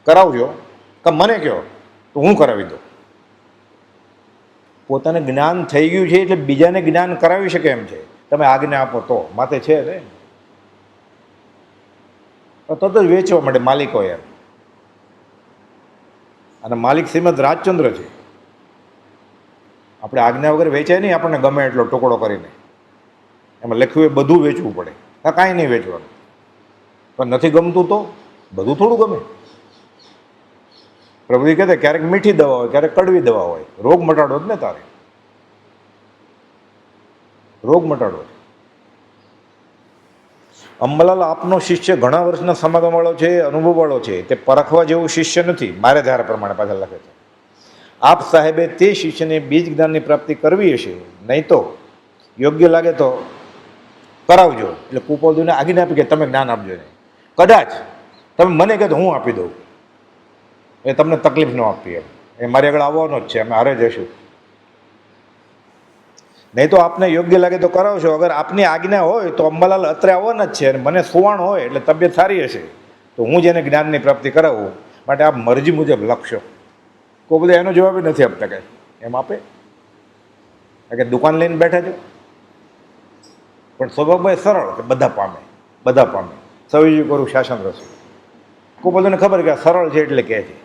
કરાવજો, કે મને કહો તો હું કરાવી દઉં. પોતાને જ્ઞાન થઈ ગયું છે એટલે બીજાને જ્ઞાન કરાવી શકે એમ છે. તમે આજ્ઞા આપો તો માથે છે ને, તો જ વેચવા માટે માલિકો એમ. અને માલિક શ્રીમદ રાજચંદ્ર છે. આપણે આજ્ઞા વગર વેચાય નહીં, આપણને ગમે એટલો ટુકડો કરીને. એમાં લખ્યું એ બધું વેચવું પડે, કાંઈ નહીં વેચવાનું. પણ નથી ગમતું તો બધું થોડું ગમે. પ્રભુજી કહેતા ક્યારેક મીઠી દવા હોય, ક્યારેક કડવી દવા હોય. રોગ મટાડવો જ ને તારે, રોગ મટાડવો. અંબાલાલ આપનો શિષ્ય ઘણા વર્ષના સમાગમ વાળો છે, અનુભવ વાળો છે. તે પરખવા જેવું શિષ્ય નથી મારે ધારા પ્રમાણે પાછળ લખે છે. આપ સાહેબે તે શિષ્યને બીજ જ્ઞાનની પ્રાપ્તિ કરવી હશે, નહીં તો યોગ્ય લાગે તો કરાવજો. એટલે કુપોલદુને આજ્ઞા આપી કે તમે જ્ઞાન આપજો. નહીં કદાચ તમે મને કહે તો હું આપી દઉં, એ તમને તકલીફ ન આપવી. એ મારી આગળ આવવાનો જ છે, અમે હારે જઈશું. નહીં તો આપને યોગ્ય લાગે તો કરાવશો. અગર આપની આજ્ઞા હોય તો અંબાલાલ અત્રે આવવાના જ છે, અને મને સુવાણ હોય એટલે તબિયત સારી હશે તો હું જેને જ્ઞાનની પ્રાપ્તિ કરાવું માટે આપ મરજી મુજબ લખશો. કોઈ બધા એનો જવાબ નથી આપતા. કે એમ આપે કે દુકાન લઈને બેઠા છે. પણ સ્વભાવભાઈ સરળ, કે બધા પામે, બધા પામે. સવિજી કરું શાસન રસું. કોઈ બધાને ખબર કે આ સરળ છે એટલે કહે છે.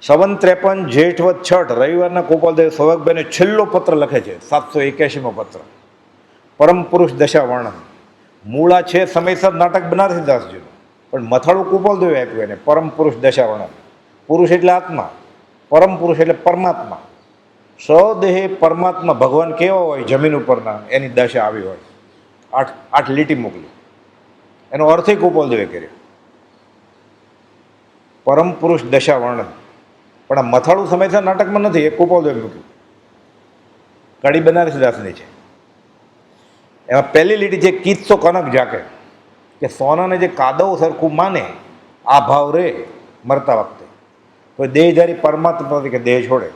53 જેઠવદ છઠ રવિવારના ગોપાલદેવ સૌભાગભાઈને છેલ્લો પત્ર લખે છે, 781મો પત્ર. પરમ પુરુષ દશા વર્ણન. મૂળા છે સમયસર નાટક બનારસીદાસજીનું, પણ મથાળું ગોપાલદેવે આપ્યું એને, પરમ પુરુષ દશા વર્ણન. પુરુષ એટલે આત્મા, પરમ પુરુષ એટલે પરમાત્મા. સદેહે પરમાત્મા ભગવાન કેવા હોય જમીન ઉપરના, એની દશા આવી હોય. 8 લીટી મોકલી. એનો અર્થ ગોપાલદેવે કર્યો, પરમ પુરુષ દશા વર્ણન. પણ આ મથાળું સમયસર નાટકમાં નથી, એ ગોપાલદેવે મૂક્યું. કડી બનારસીદાસની છે. એમાં પહેલી લીટી છે, કિસ્સો કનક જાકે, કે સોનાને જે કાદવ સરખું માને આ ભાવ રે મરતા વખતે, તો દેહધારી પરમાત્મા કે દેહ છોડે.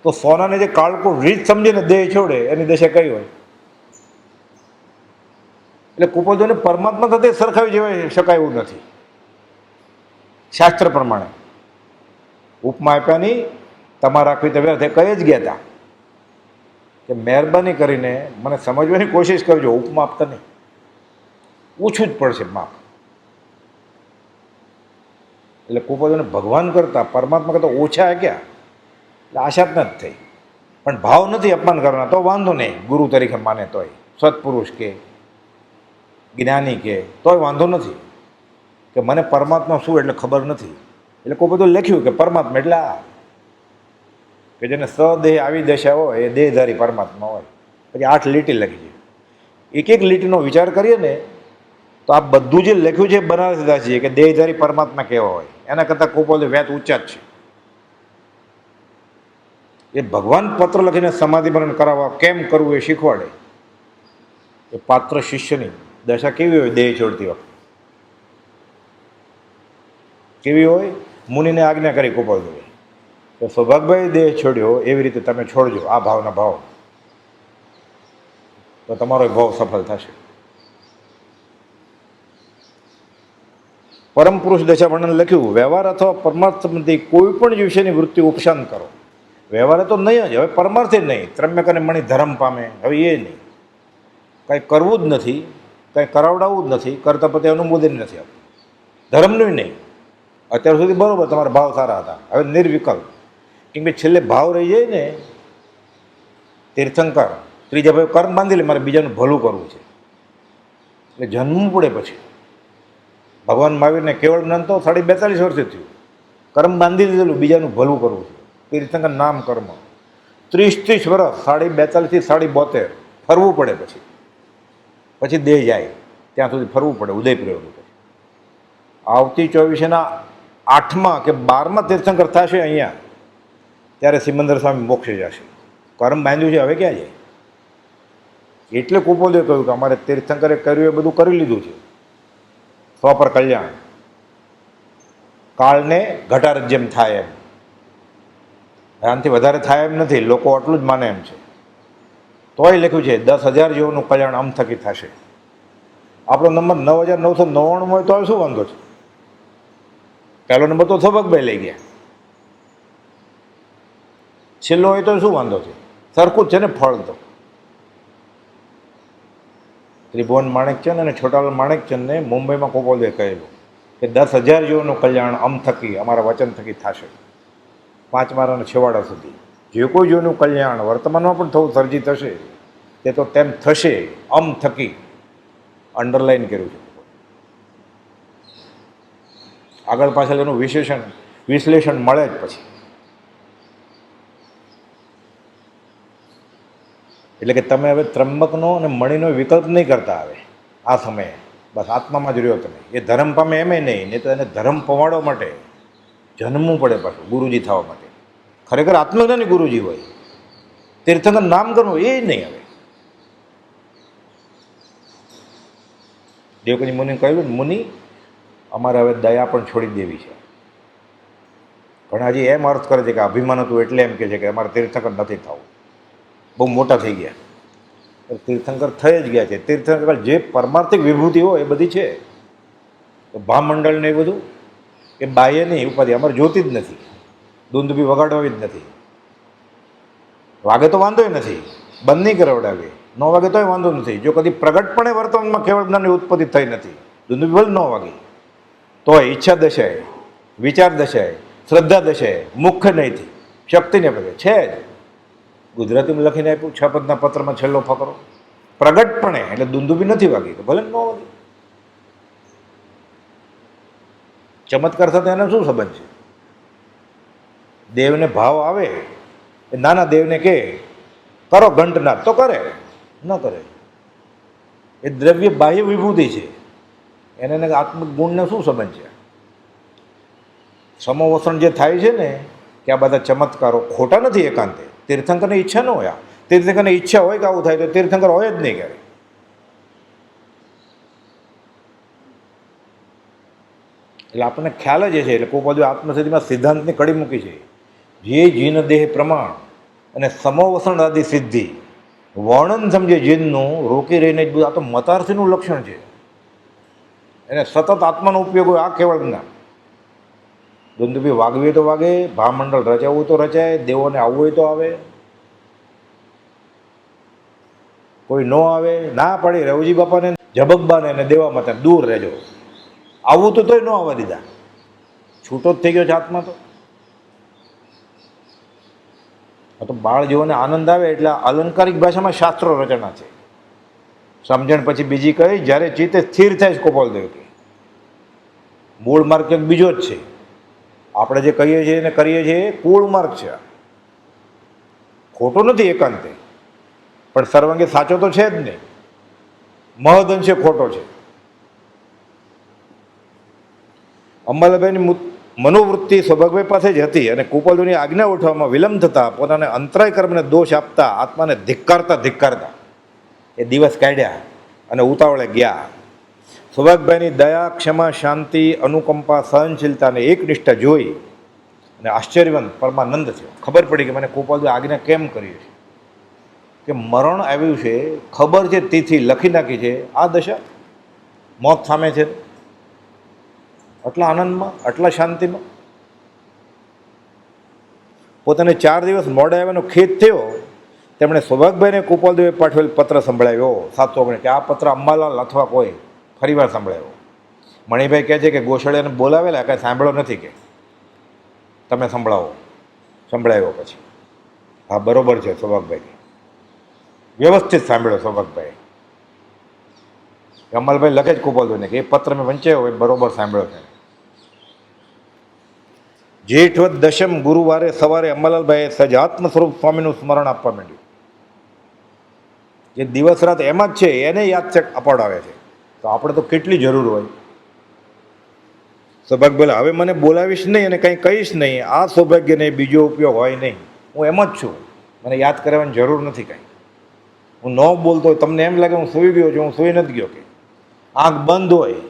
તો સોનાને જે કાળકું રીત સમજીને દેહ છોડે એની દશા કઈ હોય? એટલે કુપોલદેવને પરમાત્મા સાથે સરખાવી જવાય શકાય એવું નથી શાસ્ત્ર પ્રમાણે. ઉપમા આપ્યાની તમારે રાખવી તો વ્યર્થ. કહી જ ગયા હતા કે મહેરબાની કરીને મને સમજવાની કોશિશ કરજો, ઉપમા આપતા નહીં, ઓછું જ પડશે માપ. એટલે કુપોલદેવને ભગવાન કરતા પરમાત્મા કરતા ઓછા ક્યાં? એટલે આશા જ નથી થઈ. પણ ભાવ નથી અપમાન કરવાના, તો વાંધો નહીં. ગુરુ તરીકે માને તોય, સત્પુરુષ કે જ્ઞાની કે તોય વાંધો નથી. કે મને પરમાત્મા શું એટલે ખબર નથી. એટલે કોઈ બધું લખ્યું કે પરમાત્મા એટલે આ, કે જેને સદેહ આવી દશા હોય એ દેહધારી પરમાત્મા હોય. પછી 8 લીટી લખી છે. એક એક લીટીનો વિચાર કરીએ ને તો આ બધું જે લખ્યું છે બનારસીદાસજીએ કે દેહધારી પરમાત્મા કેવા હોય, એના કરતાં કુપોલદેવ વ્યાત ઊંચા જ છે. એ ભગવાન પત્ર લખીને સમાધિ મરણ કરાવવા કેમ કરવું એ શીખવાડે. એ પાત્ર શિષ્યની દશા કેવી હોય દેહ છોડતી વખતે, કેવી હોય? મુનિને આજ્ઞા કરી કુપોલદેવે કે સૌભાગભાઈ દેહ છોડ્યો એવી રીતે તમે છોડજો, આ ભાવના ભાવ, તો તમારો ભાવ સફળ થશે. પરમ પુરુષ દશા વર્ણન લખ્યું. વ્યવહાર અથવા પરમાર્થ સંબંધી કોઈ પણ વિષયની વૃત્તિ ઉપશાંત કરો. વ્યવહારે તો નહીં જ, હવે પરમાર્થે નહીં. ત્રમ્યક અને મણિ ધર્મ પામે, હવે એ નહીં. કંઈ કરવું જ નથી, કંઈ કરાવડાવવું જ નથી, કરતા પતે અનુમોદન નથી આપતું. ધર્મનું નહીં. અત્યાર સુધી બરાબર તમારા ભાવ સારા હતા, હવે નિર્વિકલ્પ. કેમ કે છેલ્લે ભાવ રહી જાય ને, તીર્થંકર ત્રીજા ભાઈ કર્મ બાંધી લે, મારે બીજાનું ભલું કરવું છે, એટલે જન્મવું પડે. પછી ભગવાન મહાવીરને કેવળ જ્ઞાન તો 42 વર્ષે થયું, કર્મ બાંધી લીધેલું, બીજાનું ભલું કરવું છે. તીર્થંકર નામ કર્મ 30 વર્ષ, 42 થી 72 ફરવું પડે. પછી દેહ જાય ત્યાં સુધી ફરવું પડે. ઉદયપુર આવતી 24ના 8મા કે 12મા તીર્થંકર થશે અહીંયા, ત્યારે સિમંદર સ્વામી મોક્ષે જશે. કર્મ બાંધ્યું છે, હવે ક્યાં જાય? એટલે કુપોદે કહ્યું કે અમારે તીર્થંકરે કર્યું એ બધું કરી લીધું છે. સ્વ પર કલ્યાણ, કાળને ઘટાર જેમ થાય એમ, આનાથી વધારે થાય એમ નથી. લોકો આટલું જ માને એમ છે. તોય લખ્યું છે 10,000 જેવું કલ્યાણ આમ થકી થશે. આપણો નંબર 9,999 હોય તો શું વાંધો છે? પહેલો નંબર તો સબકભાઈ લઈ ગયા, છેલ્લો હોય તો શું વાંધો છે? સરખું જ છે ને ફળ તો. ત્રિભુવન માણેકચંદ અને છોટાલાલ માણેકચંદને મુંબઈમાં કોપોદે કહેલું કે 10,000 જેવું કલ્યાણ આમ થકી, અમારા વચન થકી થશે, 5 મારાના છેવાડા સુધી. જે કોઈ જોનું કલ્યાણ વર્તમાનમાં પણ થવું સર્જિત થશે, તે તો તેમ થશે આમ થકી. અંડરલાઈન કર્યું છે. આગળ પાછળ એનું વિશ્લેષણ મળે જ પછી. એટલે કે તમે હવે ત્રંબકનો અને મણીનો વિકલ્પ નહીં કરતા. હવે આ સમયે બસ આત્મામાં જ રહ્યો તમે. એ ધર્મ પામે એમ નહીં તો એને ધર્મ પવાડવા માટે જન્મવું પડે પાછું, ગુરુજી થવા માટે. ખરેખર આત્મજ્ઞાની ગુરુજી હોય, તીર્થંકર નામ કરવું એ નહીં. હવે દેવકની મુનિ કહ્યું ને, મુનિ અમારે હવે દયા પણ છોડી દેવી છે. ઘણા હજી એમ અર્થ કરે છે કે અભિમાન હતું એટલે એમ કહે છે કે અમારે તીર્થંકર નથી થવું, બહુ મોટા થઈ ગયા. તીર્થંકર થઈ જ ગયા છે. તીર્થંકર જે પરમાર્થિક વિભૂતિ હોય એ બધી છે. તો ભામંડળ ને એ બધું એ બાહ્ય નહીં, ઉપાધિ અમારે જોતી જ નથી. દુંદુભી વગાડવી જ નથી. વાગે તો વાંધો નથી, બંધ નહીં કરાવડાવી, ન વાગે તોય વાંધો નથી. જો કદી પ્રગટપણે વર્તમાનમાં કેવળ જ્ઞાનની ઉત્પત્તિ થઈ નથી, દુંદુભી ભલે ન વાગે તોય ઈચ્છા દશાએ, વિચાર દશાએ, શ્રદ્ધા દશાએ મુખ્ય નહીં થઈ, શક્તિને પગે છે જ. ગુજરાતીમાં લખીને આપ્યું 6 પદના પત્રમાં છેલ્લો ફકરો, પ્રગટપણે એટલે દુંદુભી નથી વાગી તો ભલે ન વાગે. ચમત્કાર સાથે એનો શું સંબંધ છે? દેવને ભાવ આવે, એ નાના દેવને કહે કરો ઘંટનાદ તો કરે, ન કરે. એ દ્રવ્ય બાહ્ય વિભૂતિ છે, એને આત્મગુણને શું સંબંધ છે? સમોવસણ જે થાય છે ને કે આ બધા ચમત્કારો ખોટા નથી. એકાંતે તીર્થંકરની ઈચ્છા ન હોય. તીર્થંકરની ઈચ્છા હોય કે આવું થાય તો તીર્થંકર હોય જ નહીં ક્યારે. એટલે આપણને ખ્યાલ જ છે. એટલે કોઈ બધું આત્મસિદ્ધિમાં સિદ્ધાંતની કડી મૂકી છે. જે જીન દેહ પ્રમાણ અને સમોવસણ આદિ સિદ્ધિ વર્ણન સમજે જીનનું, રોકી રહીને જ બધું. આ તો મતાર્થીનું લક્ષણ છે. એને સતત આત્માનો ઉપયોગ હોય. આ કેવળ જ્ઞાન. દુંદુભી વાગવી હોય તો વાગે, ભામંડળ રચાવવું તો રચાય, દેવોને આવવું હોય તો આવે. કોઈ ન આવે ના પડી રવજી બાપાને, ઝબકબાને અને દેવા માતા દૂર રહેજો. આવવું તો તોય ન આવવા દીધા. છૂટો જ થઈ ગયો છે આત્મા તો. આ તો બાળ જેઓને આનંદ આવે એટલે અલંકારિક ભાષામાં શાસ્ત્રો રચના છે. સમજણ પછી બીજી કઈ, જ્યારે ચિત્તે સ્થિર થાય છે કોપોલદેવ કે મૂળ માર્ગ કંઈક બીજો જ છે. આપણે જે કહીએ છીએ ને કરીએ છીએ કૂળ માર્ગ છે. ખોટો નથી એકાંતે, પણ સર્વાંગે સાચો તો છે જ નહીં, મહદઅંશે ખોટો છે. અંબાલાભાઈની મનોવૃત્તિ સૌભાગભાઈ પાસે જ હતી અને કુપોલદેવની આજ્ઞા ઉઠવામાં વિલંબ થતાં પોતાને અંતરાય કર્મને દોષ આપતા આત્માને ધિક્કારતા એ દિવસ કાઢ્યા અને ઉતાવળે ગયા. સૌભાગભાઈની દયા, ક્ષમા, શાંતિ, અનુકંપા, સહનશીલતા અને એકનિષ્ઠા જોઈ અને આશ્ચર્યવંત પરમાનંદ થયો. ખબર પડી કે મને કુપોલદેવ આજ્ઞા કેમ કરી છે, કે મરણ આવ્યું છે, ખબર છે, તિથિ લખી નાખી છે, આ દશા મોત સામે છે. આટલા આનંદમાં, આટલા શાંતિમાં પોતાને 4 દિવસ મોડા આવ્યાનો ખેદ થયો. તેમણે સૌભાગભાઈને કુપોલદેવે પાઠવેલ પત્ર સંભળાવ્યો 719, કે આ પત્ર અંબાલાલ અથવા કોઈ ફરીવાર સંભળાવ્યો. મણિભાઈ કહે છે કે ગોશાળિયાને બોલાવેલા કાંઈ સાંભળો નથી કે તમે સંભળાવ્યો પછી. હા બરોબર છે સૌભાગભાઈ, વ્યવસ્થિત સાંભળ્યો સૌભાગભાઈ. અમલભાઈ લખે જ કુપોલભાઈને કે એ પત્ર મેં વંચાયો હોય બરોબર સાંભળ્યો છે. જેઠવદ દશમ ગુરુવારે સવારે અંબાલાલભાઈએ સજાત્મ સ્વરૂપ સ્વામીનું સ્મરણ આપવા માંડ્યું. જે દિવસ રાત એમાં જ છે એને યાદ અપાવડાવે છે. તો આપણે તો કેટલી જરૂર હોય. સૌભાગ્ય બોલે હવે મને બોલાવીશ નહીં અને કંઈ કહીશ નહીં, આ સૌભાગ્યને બીજો ઉપયોગ હોય નહીં. હું એમ જ છું, મને યાદ કરાવવાની જરૂર નથી કાંઈ. હું ન બોલતો હોય તમને એમ લાગે હું સૂઈ ગયો છું, હું સૂઈ નથી ગયો કે આંખ બંધ હોય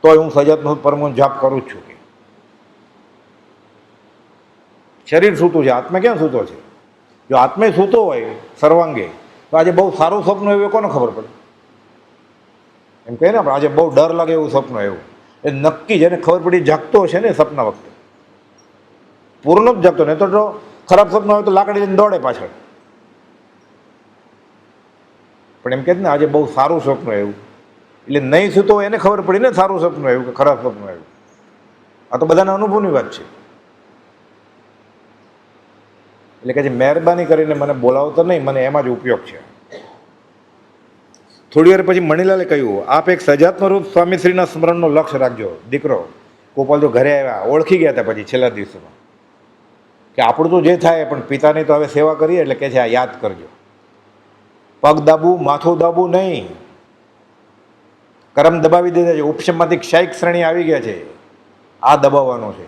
તોય હું સજાત્મ પરમો જાપ કરું જ છું કે શરીર સૂતું છે, આત્મા ક્યાં સૂતો છે? જો આત્મા સૂતો હોય સર્વાંગે તો આજે બહુ સારું સપનું એવું કોને ખબર પડે? એમ કહે ને આપણે આજે બહુ ડર લાગે એવું સપનું એવું, એ નક્કી જેને ખબર પડી જાગતો હશે ને સપના વખતે, પૂર્ણ જ જાગતો. નહીં તો ખરાબ સપનું હોય તો લાકડી લઈને દોડે પાછળ. પણ એમ કહે ને આજે બહુ સારું સપનું એવું, એટલે નહીં સૂતો હોય એને ખબર પડી ને સારું સપનું આવ્યું કે ખરાબ સપનું આવ્યું. આ તો બધાના અનુભવની વાત છે. એટલે કે જે મહેરબાની કરીને મને બોલાવતો નહીં, મને એમાં જ ઉપયોગ છે. થોડી વાર પછી મણિલાલે કહ્યું, આપ એક સજાત્મ રૂપ સ્વામીશ્રીના સ્મરણનો લક્ષ્ય રાખજો. દીકરો ગોપાલ તો ઘરે આવ્યા, ઓળખી ગયા હતા પછી છેલ્લા દિવસોમાં કે આપણું તો જે થાય પણ પિતાની તો હવે સેવા કરીએ એટલે કે છે આ યાદ કરજો. પગ દાબવું, માથું દાબવું નહીં, કરમ દબાવી દીધા છે. ઉપશમમાંથી ક્ષયક શ્રેણી આવી ગયા છે, આ દબાવવાનો છે.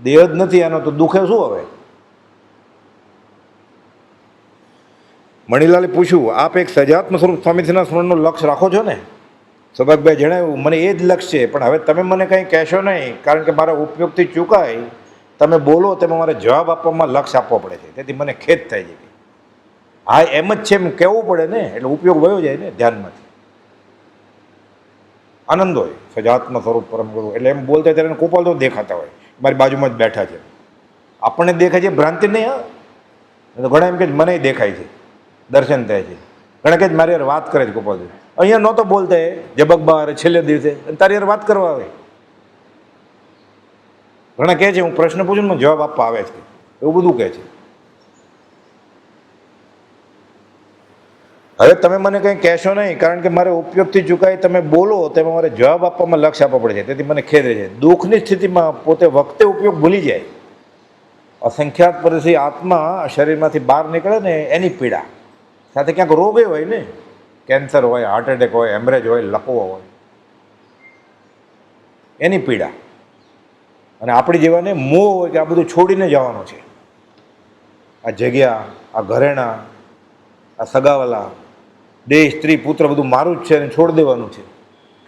દેહ જ નથી આનો તો દુખે શું હવે? મણિલાલે પૂછ્યું, આપ એક સજાત્મ સ્વરૂપ સ્વામીજીના સ્મરણનો લક્ષ્ય રાખો છો ને? સૌભાગભાઈ જણાવ્યું, મને એ જ લક્ષ્ય છે, પણ હવે તમે મને કંઈ કહેશો નહીં, કારણ કે મારા ઉપયોગથી ચૂકાય. તમે બોલો તેમાં મારે જવાબ આપવામાં લક્ષ્ય આપવો પડે છે, તેથી મને ખેદ થાય છે. હા એમ જ છે એમ કહેવું પડે ને, એટલે ઉપયોગ વયો જાય ને ધ્યાનમાંથી. આનંદ હોય સજાત્મ સ્વરૂપ પરમ ગુરુ, એટલે એમ બોલતા ત્યારે કોપાલ તો દેખાતા હોય, મારી બાજુમાં જ બેઠા છે. આપણને દેખાય છે ભ્રાંતિ નહીં. હા તો ઘણા એમ કે મને દેખાય છે, દર્શન થાય છે. ઘણા કે મારી યાર વાત કરે છે ગોપાલજી, અહીંયા નહોતો બોલતા એ જબકબાર છેલ્લે દિવસે તારી યાર વાત કરવા આવે. ઘણા કહે છે હું પ્રશ્ન પૂછું ને જવાબ આપવા આવે છે, એવું બધું કહે છે. હવે તમે મને કંઈ કહેશો નહીં, કારણ કે મારે ઉપયોગથી ચૂકાય. તમે બોલો તેમાં મારે જવાબ આપવામાં લક્ષ્ય આપવા પડે છે, તેથી મને ખેદ રહે છે. દુઃખની સ્થિતિમાં પોતે વખતે ઉપયોગ ભૂલી જાય. અસંખ્યાત પરથી આત્મા શરીરમાંથી બહાર નીકળે ને એની પીડા સાથે ક્યાંક રોગ હોય ને, કેન્સર હોય, હાર્ટ એટેક હોય, હેમરેજ હોય, લકવો હોય, એની પીડા. અને આપણી જેવાને મોહ હોય કે આ બધું છોડીને જવાનું છે, આ જગ્યા, આ ઘરેણા, આ સગાવાલા, દેહ, સ્ત્રી, પુત્ર બધું મારું જ છે અને છોડી દેવાનું છે.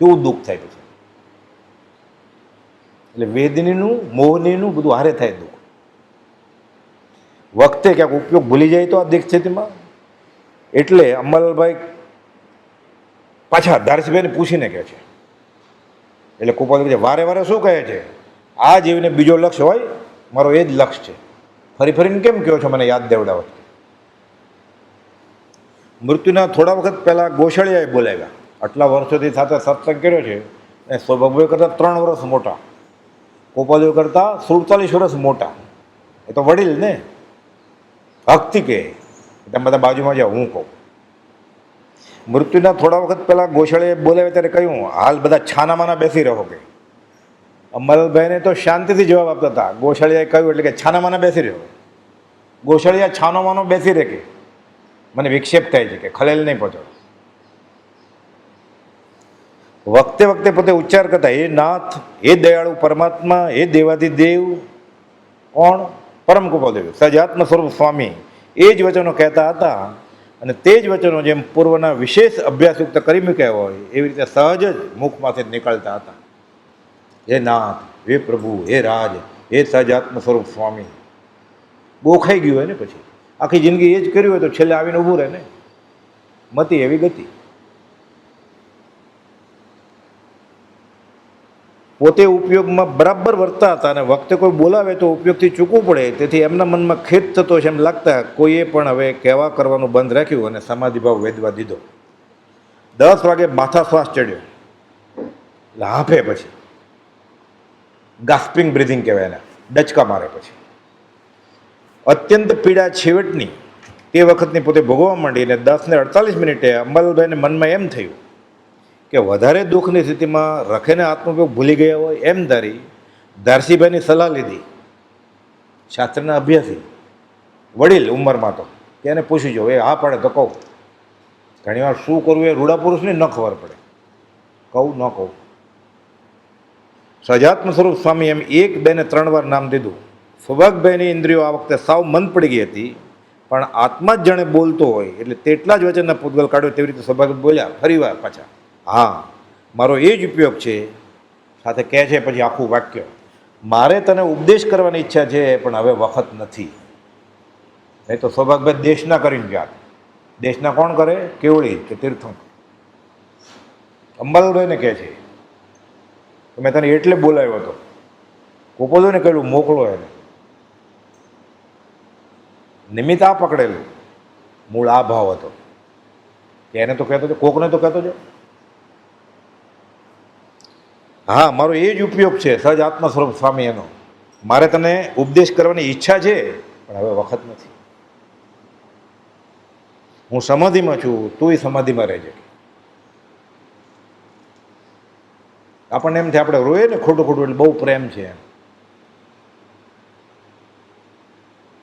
કેવું દુઃખ થાય પછી. એટલે વેદનીનું, મોહનીનું બધું હારે થાય દુઃખ. વખતે ક્યાંક ઉપયોગ ભૂલી જાય તો આ દીક સ્થિતિમાં. એટલે અંબાલાલભાઈ પાછા ધારસીભાઈને પૂછીને કહે છે, એટલે કુપાલ વારે વારે શું કહે છે, આ જીવને બીજો લક્ષ્ય હોય, મારો એ જ લક્ષ્ય છે. ફરી ફરીને કેમ કહો છો મને યાદ દેવડાવો? મૃત્યુના થોડા વખત પહેલાં ગોશાળિયાએ બોલાવ્યા. આટલા વર્ષોથી સાથે સત્સંગ કર્યો છે અને સૌભાગ્ય કરતાં 3 વર્ષ મોટા, ગોપાલભાઈ કરતાં 47 વર્ષ મોટા. એ તો વડીલ ને, હકથી કહે તમે બધા બાજુમાં જાઓ હું કહું. મૃત્યુના થોડા વખત પહેલાં ગોશાળિયાએ બોલાવ્યા ત્યારે કહ્યું, હાલ બધા છાનામાના બેસી રહો કે. અમલભાઈને તો શાંતિથી જવાબ આપતા હતા. ગોશાળિયાએ કહ્યું એટલે કે છાનામાના બેસી રહ્યો. ગોશાળિયા છાનોમાનો બેસી રહે કે મને વિક્ષેપ થાય છે કે ખલેલ નહીં પહોંચો. વખતે વખતે પોતે ઉચ્ચાર કરતા, હે નાથ, હે દયાળુ પરમાત્મા, હે દેવાધિદેવ. કોણ? પરમ કૃપાદેવ સજાત્મ સ્વરૂપ સ્વામી. એ જ વચનો કહેતા હતા અને તે જ વચનો જેમ પૂર્વના વિશેષ અભ્યાસયુક્ત કરી મૂક્યા હોય એવી રીતે સહજ જ મુખમાંથી નીકળતા હતા. હે નાથ, હે પ્રભુ, હે રાજ, હે સજાત્મ સ્વરૂપ સ્વામી. બોખાઈ ગયું હોય ને પછી આખી જિંદગી એ જ કર્યું હોય તો છેલ્લે આવીને ઊભું રહે ને. મતી એવી ગતિ. પોતે ઉપયોગમાં બરાબર વર્તા હતા અને વખતે કોઈ બોલાવે તો ઉપયોગથી ચૂકવું પડે, તેથી એમના મનમાં ખેદ થતો છે એમ લાગતા કોઈએ પણ હવે કહેવા કરવાનું બંધ રાખ્યું અને સમાધિભાવ વેદવા દીધો. 10 વાગે માથા શ્વાસ ચડ્યો. એટલે હાંફે, પછી ગાસ્પિંગ બ્રિધિંગ કહેવાય એને, ડચકા મારે. પછી અત્યંત પીડા છેવટની તે વખતની પોતે ભોગવવા માંડી. અને 10:48 અંબાલાલભાઈને મનમાં એમ થયું કે વધારે દુઃખની સ્થિતિમાં રખેને આત્મયોગ ભૂલી ગયા હોય એમ ધારી ધારસીભાઈની સલાહ લીધી. શાસ્ત્રના અભ્યાસી વડીલ ઉંમરમાં તો તેને પૂછી જો, એ હા પાડે તો કહું. ઘણીવાર શું કરવું એ રૂડા પુરુષને ન ખબર પડે, કહું ન કહું. સજાત્મ સ્વરૂપ સ્વામી એમ 1, 2 ને 3 વાર નામ દીધું. સૌભાગભાઈની ઇન્દ્રિયો આ વખતે સાવ મંદ પડી ગઈ હતી, પણ આત્મા જ જાણે બોલતો હોય એટલે તેટલા જ વચનના પૂતગલ કાઢ્યો તેવી રીતે સૌભાગ બોલ્યા ફરી વાર પાછા, હા મારો એ જ ઉપયોગ છે. સાથે કહે છે પછી આખું વાક્ય, મારે તને ઉપદેશ કરવાની ઈચ્છા છે પણ હવે વખત નથી. નહીં તો સૌભાગભાઈ દેશના કરીને ગયા. દેશના કોણ કરે? કેવળી કે તીર્થંકર. અંબાલાલભાઈને કહે છે કે મેં તને એટલે બોલાવ્યો હતો. ગોપાલભાઈને કહ્યું મોકલો એને. નિમિત્ત આ પકડેલું, મૂળ આ ભાવ હતો કે એને તો કહેતો છે, કોકને તો કહેતો છે. હા મારો એ જ ઉપયોગ છે સહજ આત્મ સ્વરૂપ સ્વામી એનો. મારે તને ઉપદેશ કરવાની ઈચ્છા છે પણ હવે વખત નથી. હું સમાધિમાં છું, તુંય સમાધિમાં રહેજે. આપણને એમ થાય આપણે રોઈએ ને ખોટું ખોટું એટલે બહુ પ્રેમ છે એમ.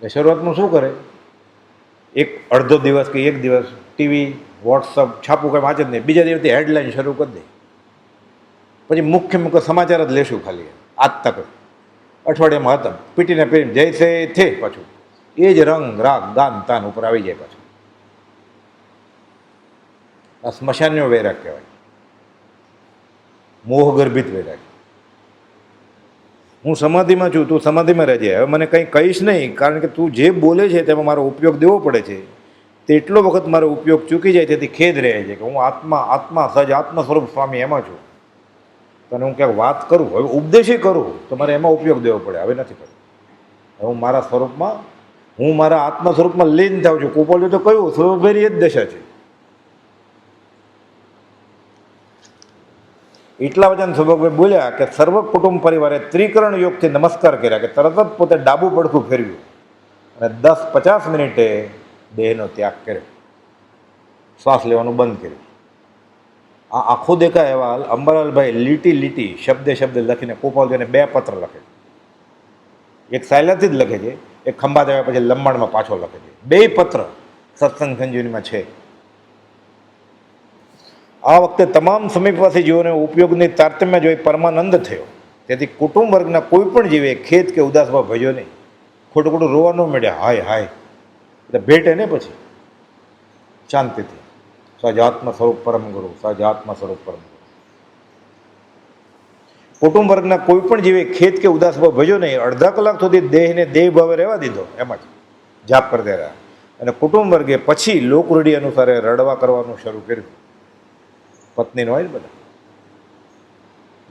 એ શરૂઆતમાં શું કરે, એક અડધો દિવસ કે 1 દિવસ ટીવી વોટ્સઅપ છાપું કંઈ વાંચે જ નહીં, બીજા દિવસથી હેડલાઇન શરૂ કરી દે. પછી મુખ્ય સમાચાર જ લેશું ખાલી. આજ તક અઠવાડિયામાં હતા પીટીને પીને જૈસે થે, પાછું એ જ રંગ રાગ ગાન તાન ઉપર આવી જાય. પાછું આ સ્મશાનનો વૈરાગ કહેવાય, મોહગર્ભિત વૈરાગ. હું સમાધિમાં છું, તું સમાધિમાં રહેજે. હવે મને કંઈ કહીશ નહીં, કારણ કે તું જે બોલે છે તેમાં મારો ઉપયોગ દેવો પડે છે. તેટલો વખત મારો ઉપયોગ ચૂકી જાય તેથી ખેદ રહે છે કે હું આત્મા સહજ આત્મ સ્વરૂપ સ્વામી એમાં છું. તને હું ક્યાંક વાત કરું, હવે ઉપદેશી કરું તો મારે એમાં ઉપયોગ દેવો પડે. હવે નથી પડતો. હવે હું મારા સ્વરૂપમાં, હું મારા આત્મ સ્વરૂપમાં લીન થાઉં છું. કુપોલે તો કહ્યું સ્વભાવભેરી એ જ દશા છે. એટલા વચન સૌભાગભાઈ બોલ્યા કે સર્વ કુટુંબ પરિવારે ત્રિકરણ યોગથી નમસ્કાર કર્યા, કે તરત જ પોતે ડાબું પડખું ફેરવ્યું અને 10-50 મિનિટે દેહનો ત્યાગ કર્યો, શ્વાસ લેવાનું બંધ કર્યું. આ આખો દેખાય અહેવાલ અંબાલાલભાઈ લીટી શબ્દે લખીને ગોપાલભાઈને 2 પત્ર લખે છે. એક સાયલાથી જ લખે છે, એક ખંભાત આવ્યા પછી લંબાણમાં પાછો લખે છે. 2 પત્ર સત્સંગ સંજીવનીમાં છે. આ વખતે તમામ સમીપવાસી જીવોને ઉપયોગની તારતમ્ય જોઈ પરમાનંદ થયો. તેથી કુટુંબ વર્ગના કોઈ પણ જીવે ખેદ કે ઉદાસ ભાવ ભજ્યો નહીં. ખોટું ખોટું રોવા ન મળ્યા, હાય હાય એટલે ભેટે ને પછી શાંતિથી. સહજાત્મ સ્વરૂપ પરમ ગુરુ, સહજાત્મ સ્વરૂપ પરમ ગુરુ. કુટુંબ વર્ગના કોઈ પણ જીવે ખેદ કે ઉદાસ ભાવ ભજ્યો નહીં. અડધા કલાક સુધી દેહને દેહ ભાવે રહેવા દીધો, એમાં જ જાપ કરતા રહ્યા. અને કુટુંબ વર્ગે પછી લોકરૂઢિ અનુસારે રડવા કરવાનું શરૂ કર્યું. પત્નીનો હોય ને બધા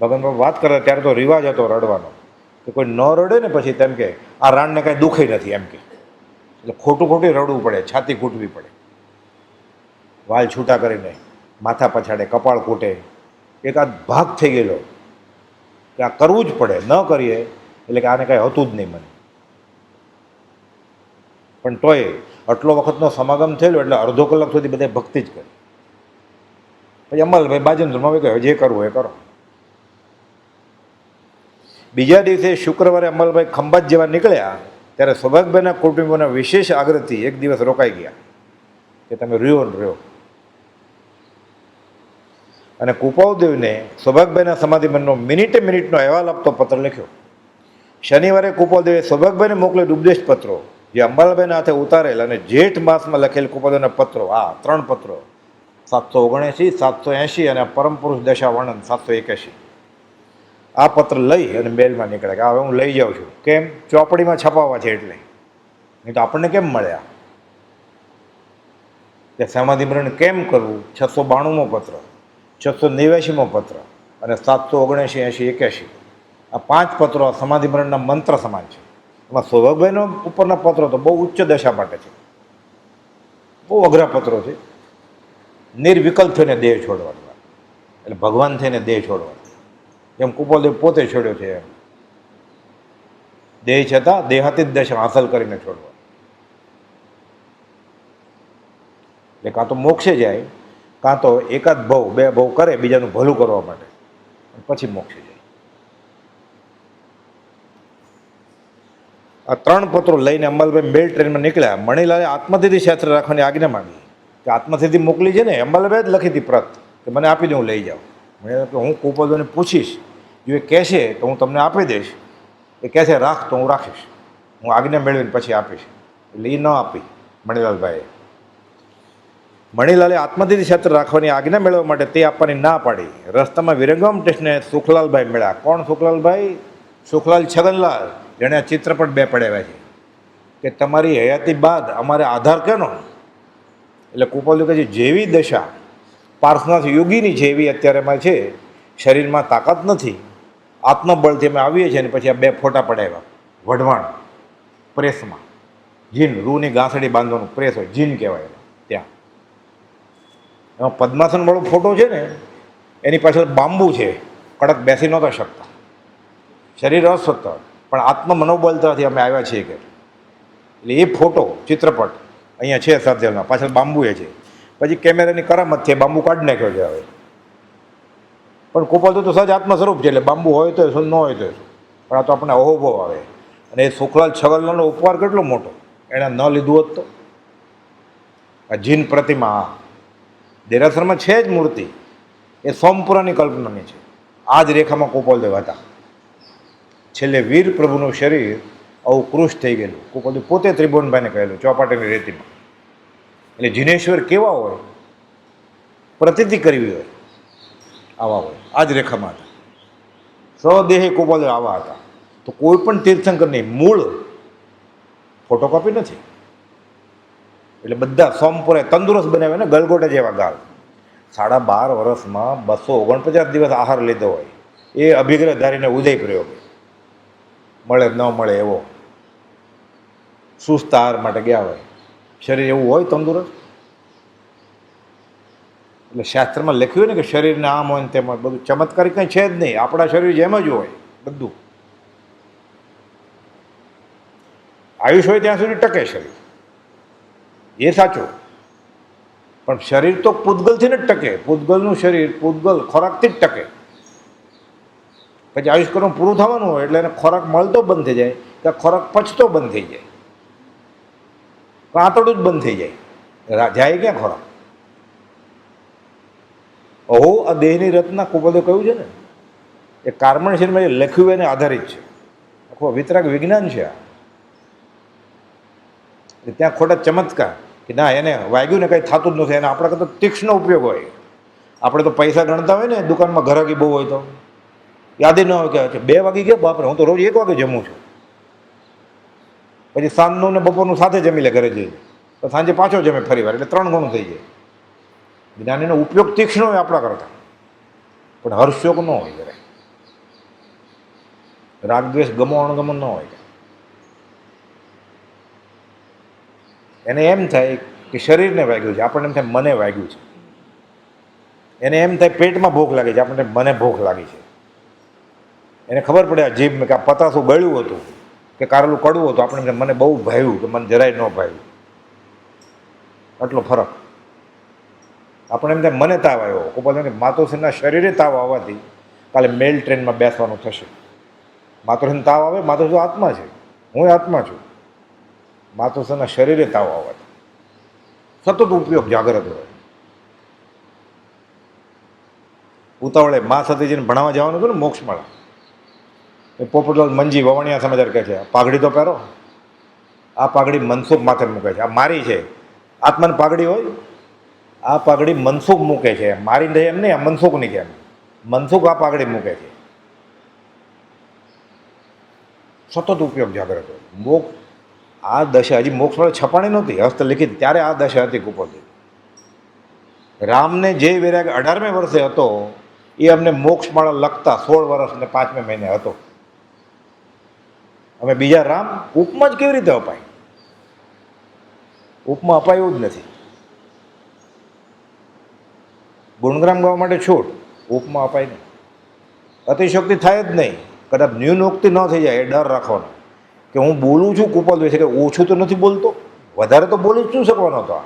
ભગવાન વાત કરે ત્યારે તો રિવાજ હતો રડવાનો, કે કોઈ ન રડે ને પછી તેમ કે આ રાણને કાંઈ દુઃખે નથી એમ કે. એટલે ખોટું રડવું પડે, છાતી કૂટવી પડે, વાલ છૂટા કરીને માથા પછાડે, કપાળ કૂટે. એકાદ ભાગ થઈ ગયેલો કે આ કરવું જ પડે, ન કરીએ એટલે કે આને કાંઈ હતું જ નહીં મને. પણ તોય આટલો વખતનો સમાગમ થયેલો એટલે અડધો કલાક સુધી બધા ભક્તિ જ કરી. પછી અંબાલાલભાઈ બાજુમાં કહ્યું જે કરવું એ કરો. બીજા દિવસે શુક્રવારે અંબાલાલભાઈ ખંભાત જેવા નીકળ્યા ત્યારે સૌભાગભાઈના કુટુંબોના વિશેષ આગ્રહથી 1 દિવસ રોકાઈ ગયા કે તમે રહ્યો. અને કુપાવદેવને સૌભાગભાઈના સમાધિમનનો મિનિટનો અહેવાલ આપતો પત્ર લખ્યો. શનિવારે કુપાવદેવે સૌભાગભાઈને મોકલેલ ઉપદેશ પત્રો જે અંબાલાલભાઈના હાથે ઉતારેલ અને જેઠ માસમાં લખેલ કુપાવદેવના પત્રો, આ 3 પત્રો 779, 780 અને પરમ પુરુષ દશા વર્ણન 781. આ પત્ર લઈ અને મેલમાં નીકળે કે હવે હું લઈ જાઉં છું. કેમ? ચોપડીમાં છપાવવા છે એટલે, નહીં તો આપણને કેમ મળ્યા. કે સમાધિમરણ કેમ કરવું, 692મો પત્ર, 689મો પત્ર અને 779, 80, 81 આ 5 પત્રો સમાધિમરણના મંત્ર સમાન છે. એમાં સૌભાગભાઈનો ઉપરના પત્રો તો બહુ ઉચ્ચ દશા માટે છે, બહુ અઘરા પત્રો છે. નિર્વિકલ્પ થઈને દેહ છોડવાનો, એટલે ભગવાન થઈને દેહ છોડવાનો. એમ કુપોલદેવ પોતે છોડ્યો છે એમ. દેહ છતાં દેહાતીત દશા હાંસલ કરીને છોડવા. એટલે કાં તો મોક્ષે જાય, કાં તો એકાદ ભવ બે ભવ કરે બીજાનું ભલું કરવા માટે, પછી મોક્ષે જાય. આ 3 પત્રો લઈને અંબાલાલભાઈ મેલ ટ્રેનમાં નીકળ્યા. મણીલાલે આત્મસિદ્ધિ શાસ્ત્ર રાખવાની આજ્ઞા માંગી કે આત્મસિદ્ધિ મોકલી છે ને, અંબાલાલભાઈ જ લખી હતી પ્રત કે મને આપી દઉં, લઈ જાઓ. મણીલાલ કે હું કુપોલદેવને પૂછીશ, જો એ કહેશે તો હું તમને આપી દઈશ, એ કહેશે રાખ તો હું રાખીશ, હું આજ્ઞા મેળવીને પછી આપીશ. એટલે એ ન આપી મણીલાલભાઈએ. મણીલાલે આત્મસિદ્ધિ શાસ્ત્ર રાખવાની આજ્ઞા મેળવવા માટે તે આપવાની ના પાડી. રસ્તામાં વિરંગામ સ્ટેશને સુખલાલભાઈ મળ્યા. કોણ સુખલાલભાઈ? સુખલાલ છગનલાલ, જેણે આ ચિત્રપટ 2 પડાવ્યા છે કે તમારી હયાતી બાદ અમારે આધાર કેનો? એટલે કુપોલદેવ કહે છે જેવી દશા પાર્શ્વનાથ યોગીની છે એવી અત્યારે એમાં છે, શરીરમાં તાકાત નથી, આત્મબળથી અમે આવીએ છીએ. અને પછી આ 2 ફોટા પડાવ્યા વઢવાણ પ્રેસમાં. જીન, રૂની ગાંસડી બાંધવાનું પ્રેસ હોય, જીન કહેવાય ત્યાં. એમાં પદ્માસનવાળો ફોટો છે ને, એની પાછળ બાંબુ છે, કડક બેસી નહોતા શકતા, શરીર અસ્વસ્થ, પણ આત્મ મનોબળતાથી અમે આવ્યા છીએ કે. એટલે એ ફોટો ચિત્રપટ અહીંયા છે સર્જેલમાં, પાછળ બાંબુ એ છે. પછી કેમેરાની કરામતથી બાંબુ કાઢી નાખ્યો છે હવે. પણ કુપોલદેવ તો સહજ આત્મા સ્વરૂપ છે, એટલે બાંબુ હોય તો શું, ન હોય તો શું, પણ આ તો આપણને અહોભવ આવે. અને એ સુખલાલ છગનલાલનો ઉપકાર કેટલો મોટો, એણે ન લીધું હોત તો. આ જીન પ્રતિમા દેરાસરમાં છે જ મૂર્તિ, એ સોમપુરાની કલ્પનાની છે. આ જ રેખામાં કુપોલદેવ હતા. છેલ્લે વીર પ્રભુનું શરીર આવું કૃશ થઈ ગયેલું. કુપોલદેવ પોતે ત્રિભુવનભાઈને કહેલું ચોપાટીની રેતીમાં. એટલે જીનેશ્વર કેવા હોય, પ્રતીતિ કરવી હોય, આવા હોય. આ જ રેખામાં હતા. સ્વદેહી કુપોલદેવ આવા હતા. તો કોઈ પણ તીર્થંકરની મૂળ ફોટોકોપી નથી. એટલે બધા સોમપુરે તંદુરસ્ત બનાવે ને, ગલગોટા જેવા ગાલ. 12.5 વર્ષમાં 249 દિવસ આહાર લીધો હોય, એ અભિગ્રહધારીને ઉદય પ્રયોગ મળે ન મળે એવો સુસ્ત આહાર માટે ગયા હોય. શરીર એવું હોય તંદુરસ્ત. એટલે શાસ્ત્રમાં લખ્યું હોય ને કે શરીરને આમ હોય ને તેમ હોય, બધું ચમત્કારિક કંઈ છે જ નહીં. આપણા શરીર જેમ જ હોય બધું. આયુષ હોય ત્યાં સુધી ટકે શરીર, એ સાચું. પણ શરીર તો પૂતગલથી જ ટકે. પૂતગલનું શરીર પૂતગલ ખોરાકથી જ ટકે. પછી આયુષ્કર્મ પૂરું થવાનું હોય એટલે એને ખોરાક મળતો બંધ થઈ જાય, કે ખોરાક પચતો બંધ થઈ જાય, આંતરડું જ બંધ થઈ જાય, જાય ક્યાં ખોરાક? ઓહો, આ દેહની રચના કુપોલદેવ કહ્યું છે ને, એ કાર્બન શરીરમાં લખ્યું એને આધારિત છે. આખું વિતરાગ વિજ્ઞાન છે આ. ત્યાં ખોટા ચમત્કાર કે ના એને વાગ્યું ને કંઈ થતું જ નથી, એને આપણે કરતા તીક્ષ્ણ ઉપયોગ હોય. આપણે તો પૈસા ગણતા હોય ને દુકાનમાં, ઘરાકી બહુ હોય તો યાદ ન હોય કે 2 વાગી ગયા, બાપરે હું તો રોજ 1 વાગે જમું છું. પછી સાંજનું ને બપોરનું સાથે જમી લે ઘરે જઈને, તો સાંજે પાછો જમે ફરી વાર, એટલે 3 ગણું થઈ જાય. જ્ઞાનીનો ઉપયોગ તીક્ષ્ણ હોય આપણા કરતા, પણ હર્ષયોગ ન હોય ઘરે, રાગદ્વેષ ગમો અણગમો ન હોય. એને એમ થાય કે શરીરને વાગ્યું છે, આપણને એમ થાય મને વાગ્યું છે. એને એમ થાય પેટમાં ભૂખ લાગી છે, આપણને મને ભૂખ લાગી છે. એને ખબર પડે આ જીભ કે આ પતાસું ગળ્યું હતું કે કારેલું કડવું હતું, આપણે મને બહુ ભાવ્યું કે મને જરાય ન ભાવ્યું. આટલો ફરક. આપણે એમ થાય મને તાવ આવ્યો. કુપોલદેવ માતોશ્રીના શરીરે તાવ આવવાથી કાલે મેલ ટ્રેનમાં બેસવાનું થશે. માતોશ્રીને તાવ આવે, માતોશ્રી આત્મા છે, હું આત્મા છું. માતોશ્રીના શરીરે તાવ આવવાથી સતત ઉપયોગ જાગ્રત હોય. ઉતાવળે મા સતીજીને ભણાવવા જવાનું હતું ને મોક્ષમાળા, એ પોપટલાલ મંજી વવણિયા સમાચાર કહે છે પાઘડી તો પહેરો. આ પાઘડી મનસુખ માથે મૂકે છે. આ મારી છે, આત્માની પાઘડી હોય, આ પાઘડી મનસુખ મૂકે છે. મારી નહીં એમ નહીં, આ મનસુખની કેમ, મનસુખ આ પાઘડી મૂકે છે. સતત ઉપયોગ જાગ્રત હોય. મોક્ષ આ દશા હજી મોક્ષમાળા છપાણી નહોતી હસ્તલિખિત, ત્યારે આ દશા હતી કુપોલદેવ. રામને જે વૈરાગ 18મે વર્ષે હતો એ અમને મોક્ષમાળા લખતા 16 વર્ષ ને 5મે મહિને હતો. અમે બીજા રામ ઉપમા જ કેવી રીતે અપાય? ઉપમા અપાયું જ નથી. ગુણગ્રામ ગાવા માટે છૂટ, ઉપમા અપાય નહીં. અતિશયોક્તિ થાય જ નહીં. કદાચ ન્યૂનોક્તિ ન થઈ જાય એ ડર રાખવાનો કે હું બોલું છું કૃપાલુ છે કે ઓછું તો નથી બોલતો, વધારે તો બોલી જ શું શકવાનો હતો.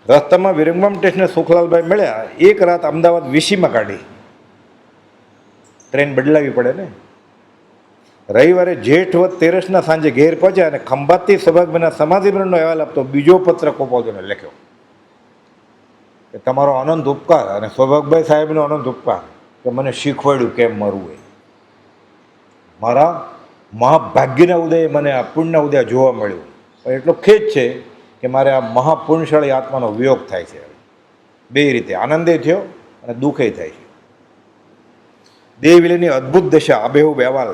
રસ્તામાં વિરંગામ સ્ટેશને સુખલાલભાઈ મળ્યા. એક રાત અમદાવાદ વીસીમાં કાઢી, ટ્રેન બદલાવી પડે ને. રવિવારે જેઠ વદ 13ના સાંજે ઘેર પહોંચ્યા અને ખંભાતથી સૌભાગ્યભાઈના સમાધિમરણનો અહેવાલ આપતો બીજો પત્ર કોપાલજીને લખ્યો કે તમારો અનંત ઉપકાર અને સૌભાગ્યભાઈ સાહેબનો અનંત ઉપકાર કે મને શીખવાડ્યું કેમ મરવું. એ મારા મહાભાગ્યના ઉદયે મને આ પુણ્યના ઉદય જોવા મળ્યું. પણ એટલો ખેદ છે કે મારે આ મહાપુણશાળી આત્માનો વિયોગ થાય છે. બે રીતે આનંદે થયો અને દુઃખે થાય છે. દેવવિલયની અદ્ભુત દશા, આબેહૂબ અહેવાલ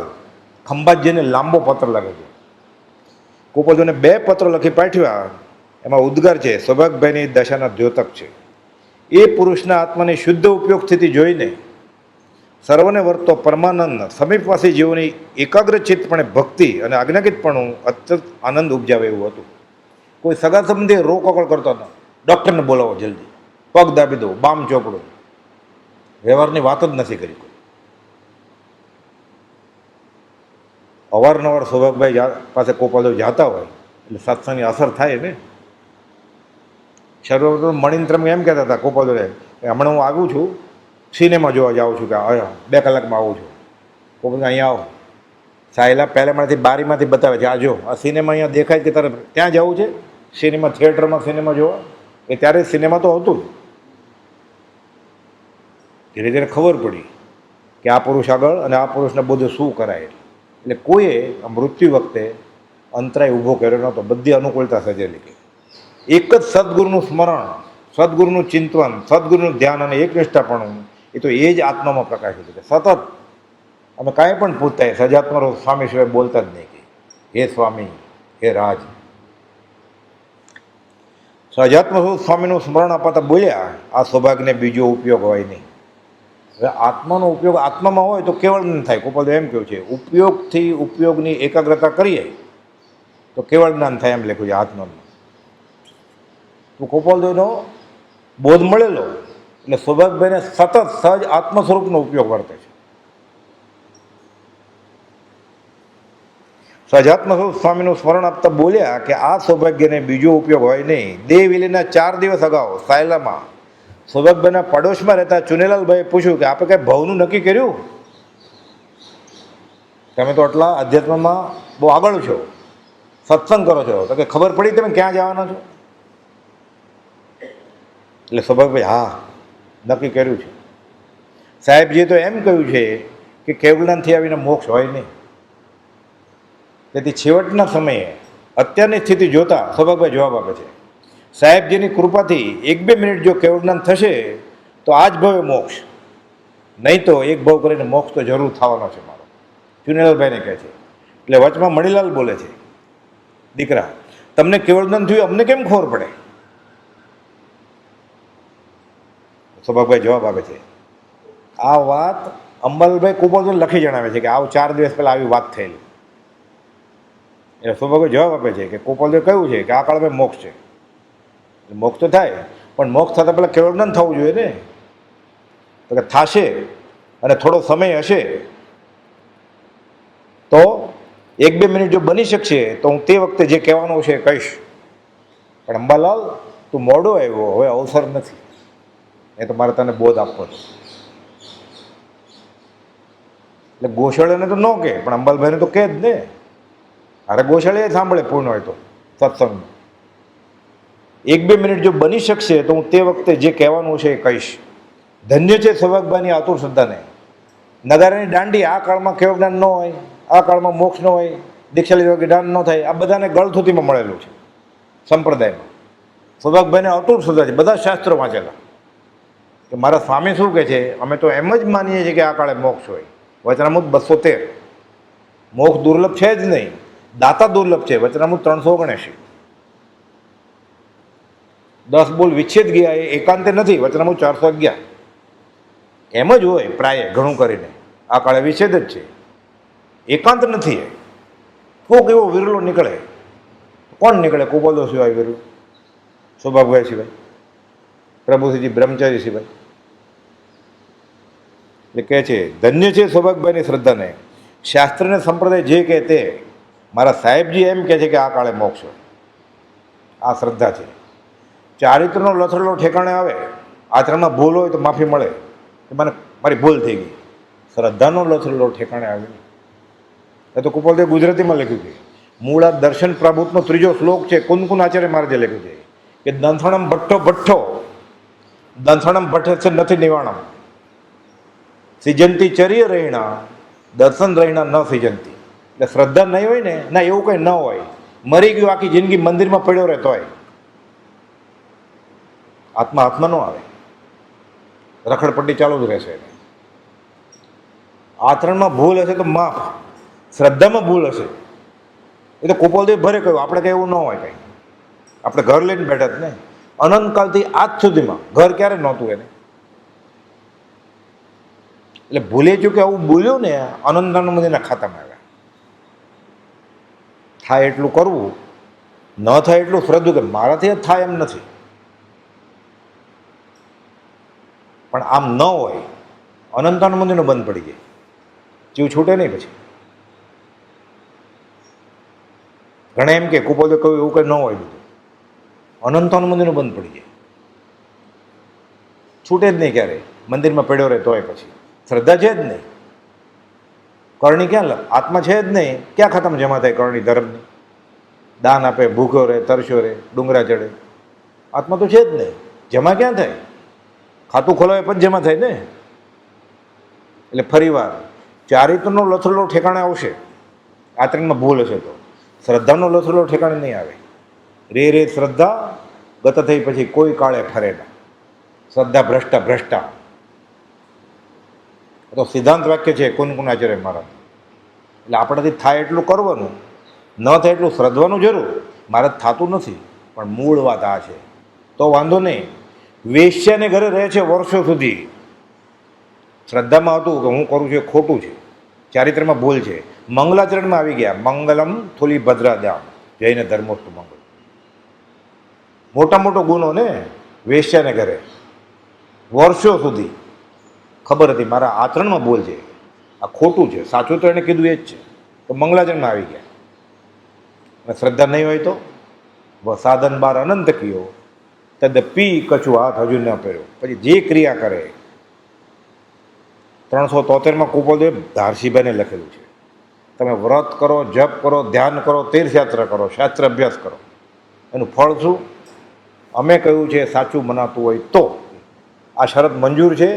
ખંભાતજીને લાંબો પત્ર લખે છે. કોપાલજીને 2 પત્રો લખી પાઠવ્યા. એમાં ઉદ્ગાર છે સૌભાગ્યભાઈની દશાના દ્યોતક છે. એ પુરુષના આત્માની શુદ્ધ ઉપયોગ સ્થિતિ જોઈને સર્વને વર્તતો પરમાનંદ સમીપવાસી જીવોની એકાગ્રચિત્તપણે ભક્તિ અને આજ્ઞાકિતપણું અત્યંત આનંદ ઉપજાવે એવું હતું. કોઈ સગા સંબંધી રોકકળ કરતો હતો, ડૉક્ટરને બોલાવો જલ્દી, પગ દાબી દો, બામ ચોપડો, વ્યવહારની વાત જ નથી કરી. અવારનવાર સૌભાગ્યભાઈ પાસે કોપાલજી જતા હોય એટલે સત્સંગની અસર થાય ને. શરૂઆતમાં મણિન્દ્રમ એમ કહેતા હતા કોપાલજી કે હમણાં હું આવું છું, સિનેમા જોવા જાઉં છું, કે 2 કલાકમાં આવું છું. કોપાલજી અહીંયા આવો, સાહેલા પહેલાંમાંથી બારીમાંથી બતાવે છે, આ જો આ સિનેમા અહીંયા દેખાય કે તારે ત્યાં જવું છે સિનેમા થિયેટરમાં સિનેમા જોવા. એ ત્યારે સિનેમા તો હતું જ. ધીરે ધીરે ખબર પડી કે આ પુરુષ આગળ અને આ પુરુષને બધું શું કરાય. એટલે કોઈએ મૃત્યુ વખતે અંતરાય ઊભો કર્યો નહોતો, બધી અનુકૂળતા સજેલી. કે એક જ સદગુરુનું સ્મરણ, સદગુરુનું ચિંતન, સદગુરુનું ધ્યાન અને એકનિષ્ઠાપણું, એ તો એ જ આત્મામાં પ્રકાશિત છે. સતત અમે કાંઈ પણ પૂછતા સજાત્મા સ્વામી સિવાય બોલતા જ નહીં કે હે સ્વામી, હે રાજ. સજાત્મ સ્વામીનું સ્મરણ અપાતા બોલ્યા આ સૌભાગ્યને બીજો ઉપયોગ હોય નહીં. હવે આત્માનો ઉપયોગ આત્મામાં હોય તો કેવળ જ્ઞાન થાય. કોપાલ એમ કહ્યું છે ઉપયોગથી ઉપયોગની એકાગ્રતા કરીએ તો કેવળ જ્ઞાન થાય એમ લખ્યું છે આત્મામાં. તો કોપાલજીનો બોધ મળેલો એટલે સૌભાગ્યભાઈને સતત સહજ આત્મ સ્વરૂપનો ઉપયોગ વર્તે છે. સજાત્મ સ્વામીનું સ્મરણ આપતા બોલ્યા કે આ સૌભાગ્યને બીજો ઉપયોગ હોય નહીં. દેવવિલયના 4 દિવસ અગાઉ સાયલામાં સૌભાગ્યભાઈના પડોશમાં રહેતા ચુનેલાલભાઈએ પૂછ્યું કે આપણે કાંઈ ભાવનું નક્કી કર્યું? તમે તો આટલા અધ્યાત્મમાં બહુ આગળ છો, સત્સંગ કરો છો, તો કે ખબર પડી તમે ક્યાં જવાના છો? એટલે સૌભાગ્યભાઈ હા નક્કી કર્યું છે. સાહેબજીએ તો એમ કહ્યું છે કે કેવળાનથી આવીને મોક્ષ હોય નહીં. તેથી છેવટના સમયે અત્યારની સ્થિતિ જોતા સૌભાગ્યભાઈ જવાબ આપે છે સાહેબજીની કૃપાથી 1-2 મિનિટ જો કેવળજ્ઞાન થશે તો આ જ ભવે મોક્ષ, નહીં તો એક ભાવ કરીને મોક્ષ તો જરૂર થવાનો છે મારો. ચુનેલાલભાઈને કહે છે. એટલે વચમાં મણીલાલ બોલે છે દીકરા તમને કેવળજ્ઞાન થયું અમને કેમ ખબર પડે? સૌભાગ્યભાઈ જવાબ આપે છે આ વાત અંબાલાલભાઈ કોપાલજીને લખી જણાવે છે કે આવ 4 દિવસ પહેલાં આવી વાત થયેલી. એટલે સૌભાગ્ય જવાબ આપે છે કે કોપાલજીએ કહ્યું છે કે આ કાળમાં મોક્ષ છે. મોક્ષ તો થાય પણ મોક્ષ થતાં પહેલાં કેવળજ્ઞાન થવું જોઈએ ને. તો કે થશે અને થોડો સમય હશે તો 1-2 મિનિટ જો બની શકશે તો હું તે વખતે જે કહેવાનું છે કહીશ. પણ અંબાલાલ તું મોડો આવ્યો, હવે અવસર નથી, એ તો મારે તને બોધ આપવો છે. એટલે ગોશાળાને તો ન કહે પણ અંબાલભાઈને તો કહે જ ને. અરે ગોશાળે સાંભળે પૂર્ણ હોય તો સત્સંગનું. 1-2 મિનિટ જો બની શકશે તો હું તે વખતે જે કહેવાનું છે એ કહીશ. ધન્ય છે સૌભાગ્યભાઈની આતુર શ્રદ્ધાને. નગારાની દાંડી આ કાળમાં કેવળજ્ઞાન ન હોય, આ કાળમાં મોક્ષ ન હોય, દીક્ષા લીધા વગર જ્ઞાન ન થાય, આ બધાને ગળથુથીમાં મળેલું છે સંપ્રદાયમાં. સૌભાગ્યભાઈને અતુર શ્રદ્ધા છે, બધા શાસ્ત્રો વાંચેલા. કે મારા સ્વામી શું કહે છે અમે તો એમ જ માનીએ છીએ કે આ કાળે મોક્ષ હોય. વચનામૃત 213. મોક્ષ દુર્લભ છે જ નહીં, દાતા દુર્લભ છે. વચનામૃત 379. 10 બોલ વિચ્છેદ ગયા એ એકાંતે નથી. વચનામૃત 411. એમ જ હોય પ્રાય ઘણું કરીને આ કાળે વિચ્છેદ જ છે, એકાંત નથી. કોક એવો વિરલો નીકળે. કોણ નીકળે? કોપાલજી સિવાય વિરલો? સૌભાગ્યભાઈ સિવાય પ્રભુજી બ્રહ્મચારી સિવાય. એટલે કહે છે ધન્ય છે સૌભાગભાઈની શ્રદ્ધાને, શાસ્ત્રને સંપ્રદાય જે કહે તે. મારા સાહેબજી એમ કહે છે કે આ કાળે મોક્ષ. આ શ્રદ્ધા છે. ચારિત્રનો લથડલો ઠેકાણે આવે, આચરણમાં ભૂલ હોય તો માફી મળે કે મને મારી ભૂલ થઈ ગઈ. શ્રદ્ધાનો લથડલો ઠેકાણે આવે નહીં. એ તો કુપોલદેવ ગુજરાતીમાં લખ્યું છે. મૂળા દર્શન પ્રાભૂતનો ત્રીજો શ્લોક છે, કુનકુન આચાર્ય મહારાજે લખ્યું છે કે દંથણમ ભઠ્ઠો દંથણમ ભટ્ટ છે નથી નિવાણમ, સિજંતી ચર્ય રહીણા દર્શન રહીણા ન સિજંતી. એટલે શ્રદ્ધા નહીં હોય ને, ના એવું કંઈ ન હોય, મરી ગયું આખી જિંદગી મંદિરમાં પડ્યો રહેતો હોય, હાથમાં ન આવે, રખડપટ્ટી ચાલુ જ રહેશે. આચરણમાં ભૂલ હશે તો માફ, શ્રદ્ધામાં ભૂલ હશે એ તો કુપોલદેવ ભરે કહ્યું. આપણે કંઈ એવું ન હોય કંઈ, આપણે ઘર લઈને બેઠા જ ને અનંતકાલથી આજ સુધીમાં. ઘર ક્યારે નહોતું એને, એટલે ભૂલે ચૂકે આવું બોલ્યું ને અનંતાનુમતિના ખાતામાં આવ્યા. થાય એટલું કરવું, ન થાય એટલું શ્રદ્ધું કે મારાથી થાય એમ નથી. પણ આમ ન હોય, અનંતાનુમતિનું બંધ પડી જાય, જીવ છૂટે નહીં. પછી ઘણા એમ કે કુપોલદેવ કહ્યું એવું કંઈ ન હોય, બધું અનંતાનુમતિનું બંધ પડી જાય, છૂટે જ નહીં ક્યારે. મંદિરમાં પડ્યો રહે તોય પછી શ્રદ્ધા છે જ નહીં. કરણી ક્યાં આત્મા છે જ નહીં, ક્યાં ખાતામાં જમા થાય કરણી ધર્મની? દાન આપે, ભૂખ્યો રહે, તરસ્યો રહે, ડુંગરા ચડે, આત્મા તો છે જ નહીં. જમા ક્યાં થાય? ખાતું ખોલાવે પછી જમા થાય ને. એટલે ફરી વાર ચારિત્રનો લથડલો ઠેકાણે આવશે, આચરણમાં ભૂલ હશે તો. શ્રદ્ધાનો લથડલો ઠેકાણે નહીં આવે. રે શ્રદ્ધા ગત થઈ પછી કોઈ કાળે ફરે ના. શ્રદ્ધા ભ્રષ્ટા. તો સિદ્ધાંત વાક્ય છે કુનકુન આચાર્ય મહારાજ. એટલે આપણાથી થાય એટલું કરવાનું, ન થાય એટલું શ્રદ્ધવાનું જરૂર. મારે થતું નથી, પણ મૂળ વાત આ છે તો વાંધો નહીં. વેશ્યાને ઘરે રહે છે વર્ષો સુધી, શ્રદ્ધામાં હતું કે હું કરું છું એ ખોટું છે, ચારિત્રમાં ભૂલ છે, મંગલાચરણમાં આવી ગયા. મંગલમ થોલી ભદ્રાદામ જઈને ધર્મોસ્તુ મંગલ. મોટો ગુનો ને, વેશ્યાને ઘરે વર્ષો સુધી ખબર હતી મારા આચરણમાં ભૂલ છે, આ ખોટું છે, સાચું તો એણે કીધું એ જ છે, તો મંગલાચરણમાં આવી ગયા. અને શ્રદ્ધા નહીં હોય તો સાધન બાર અનંત કયો તદ પી કછું હાથ હજુ ન પહેર્યો. પછી જે ક્રિયા કરે 373માં કુપોલદેવ ધારસીભાઈને લખેલું છે. તમે વ્રત કરો, જપ કરો, ધ્યાન કરો, તીર્થયાત્રા કરો, શાસ્ત્ર અભ્યાસ કરો, એનું ફળ શું? અમે કહ્યું છે સાચું મનાતું હોય તો. આ શરત મંજૂર છે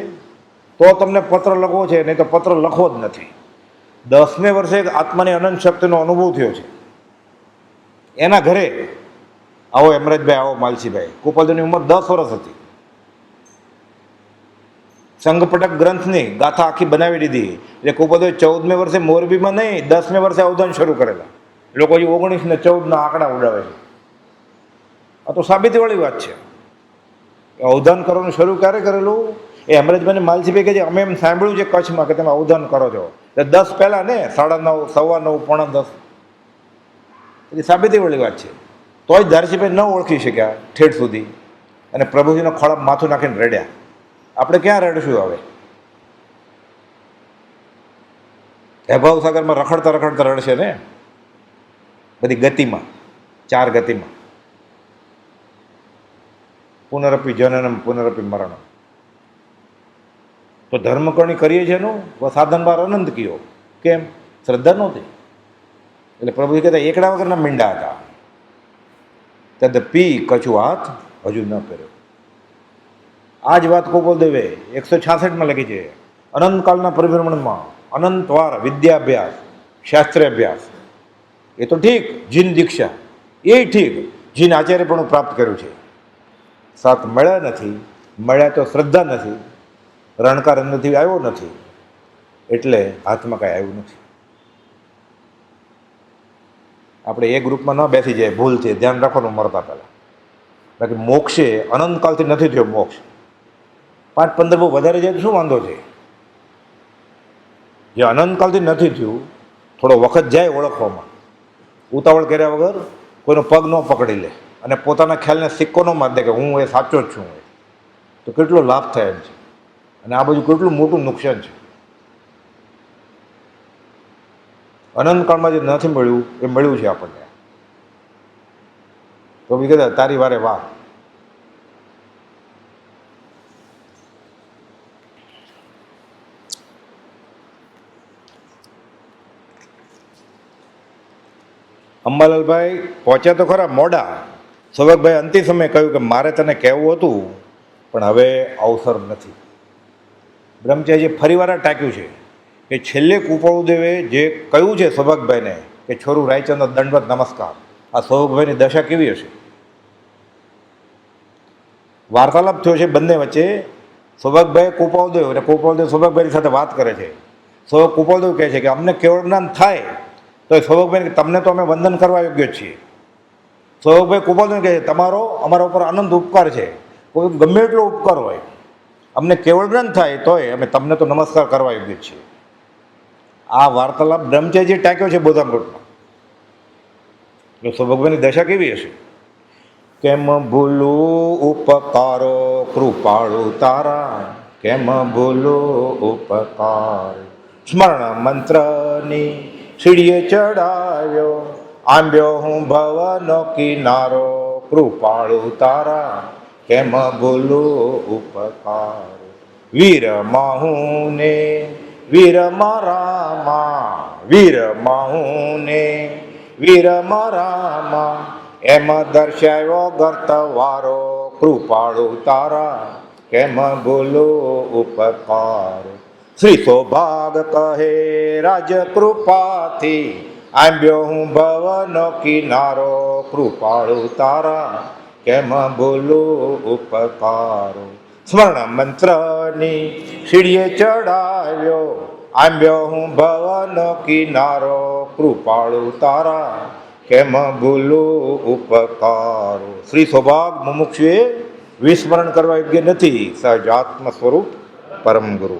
તો તમને પત્ર લખવો છે, નહીં તો પત્ર લખવો જ નથી. 10મે વર્ષે આત્માની અનંત શક્તિનો અનુભવ થયો છે. એના ઘરે આવો હેમરાજભાઈ, આવો માલસીભાઈ. કુપોલદેવની ઉંમર 10 વર્ષ હતી. સંઘપટક ગ્રંથની ગાથા આખી બનાવી દીધી. એટલે કુપોલદેવ 14મે વર્ષે મોરબીમાં નહીં, 10મે વર્ષે અવધાન શરૂ કરેલા. લોકો હજી 19 ને 14 આંકડા ઉડાવે છે. આ તો સાબિતીવાળી વાત છે. અવધાન કરવાનું શરૂ ક્યારે કરેલું? એ હેમરાજભાઈને માલસીભાઈ કહે છે અમે એમ સાંભળ્યું છે કચ્છમાં કે તમે અવધાન કરો છો. એટલે 10 પહેલાં ને 9:30, 9:15, પોણા 10. એ સાબિતીવાળી વાત છે. તોય ધારસીભાઈ ન ઓળખી શક્યા ઠેઠ સુધી, અને પ્રભુજીનો ખોળામાં માથું નાખીને રડ્યા. આપણે ક્યાં રડશું હવે? ભવસાગરમાં રખડતા રડશે ને, બધી ગતિમાં, 4 ગતિમાં. પુનરપી જનનમ પુનરપી મરણમ. તો ધર્મકરણી કરીએ છીએ એનું સાધન બાર અનંત કયો. કેમ? શ્રદ્ધા નહોતી. એટલે પ્રભુજી કહેતા એકડા વગરના મીંડા હતા. તદ પી કછું હાથ હજુ ન કર્યો. આ જ વાત કુપોલદેવે 166માં લખી છે. અનંતકાળના પરિભ્રમણમાં અનંતવાર વિદ્યાભ્યાસ, શાસ્ત્ર અભ્યાસ. એ તો ઠીક, જીન દીક્ષા એ ઠીક, જીન આચાર્ય પણ પ્રાપ્ત કર્યું છે. સાત મળ્યા નથી, મળ્યા તો શ્રદ્ધા નથી, રણકાર અંદરથી આવ્યો નથી, એટલે હાથમાં કાંઈ આવ્યું નથી. આપણે એ ગ્રુપમાં ન બેસી જાય, ભૂલ છે, ધ્યાન રાખવાનું મરતા પહેલાં. બાકી મોક્ષે અનંતકાલથી નથી થયો મોક્ષ. 5-15 બહુ વધારે જાય તો શું વાંધો છે? જે અનંતકાલથી નથી થયું, થોડો વખત જાય ઓળખવામાં, ઉતાવળ કર્યા વગર કોઈનો પગ ન પકડી લે અને પોતાના ખ્યાલને સિક્કો ન મારી દે કે હું એ સાચો જ છું. તો કેટલો લાભ થાય એમ છે, અને આ બધું કેટલું મોટું નુકસાન છે. અનંતકાળમાં જે નથી મળ્યું એ મળ્યું છે આપણને. તો બી કહેતા તારી વારે વાહ. અંબાલાલભાઈ પહોંચ્યા તો ખરા મોડા. સૌભાગભાઈ અંતિમ સમયે કહ્યું કે મારે તને કહેવું હતું પણ હવે અવસર નથી. બ્રહ્મચારીએ ફરીવાર ટાંક્યું છે કે છેલ્લે કૃપાળુદેવે જે કહ્યું છે સૌભાગભાઈને કે છોરું રાયચંદ દંડવત નમસ્કાર, આ સૌભાગભાઈની દશા કેવી હશે? વાર્તાલાપ થયો છે બંને વચ્ચે. સૌભાગભાઈ કૃપાળુદેવ અને કૃપાળુદેવ સૌભાગભાઈની સાથે વાત કરે છે. કૃપાળુદેવ કહે છે કે અમને કેવળ જ્ઞાન થાય તો સૌભાગભાઈ તમને તો અમે વંદન કરવા યોગ્ય છીએ. સૌભાગભાઈ કૃપાળુદેવ કહે છે તમારો અમારા ઉપર અનંત ઉપકાર છે, કોઈ ગમે એટલો ઉપકાર હોય, અમને કેવળ જ્ઞાન થાય તોય અમે તમને તો નમસ્કાર કરવા યોગ્ય છીએ. આ વાર્તાલાપ બ્રહ્મચારીએ ટાંક્યો છે બોધામૃતમાં. એટલે સૌભાગભાઈની દશા કેવી હશે? કેમ ભૂલું ઉપકારો કૃપાળુ તારા, કેમ ભૂલું ઉપકાર. સ્મરણ મંત્રની સીડીએ ચડાવ્યો, આંબ્યો હું ભવનો કિનારો, કૃપાળુ તારા કેમ ભૂલું ઉપકાર. વીર માહું ને વીર મારામાં, વીર માહું ને વીર મારામાં, એમ દર્શાવ્યો ગર્તવારો, કૃપાળુ તારા કેમ ભૂલું ઉપકાર. શ્રી સૌભાગ કહે રાજ કૃપાથી, આંબ્યો હું ભવનો કિનારો, કૃપાળુ તારા કેમ ભૂલું ઉપકાર. સ્મરણ મંત્રની સીડીએ ચડાવ્યો, આંબ્યો હું ભવનો કિનારો, કૃપાળુ તારા કેમ ભૂલું ઉપકાર. શ્રી સૌભાગ મુમુક્ષુએ વિસ્મરણ કરવા યોગ્ય નથી, સહજાત્મ સ્વરૂપ પરમ ગુરુ.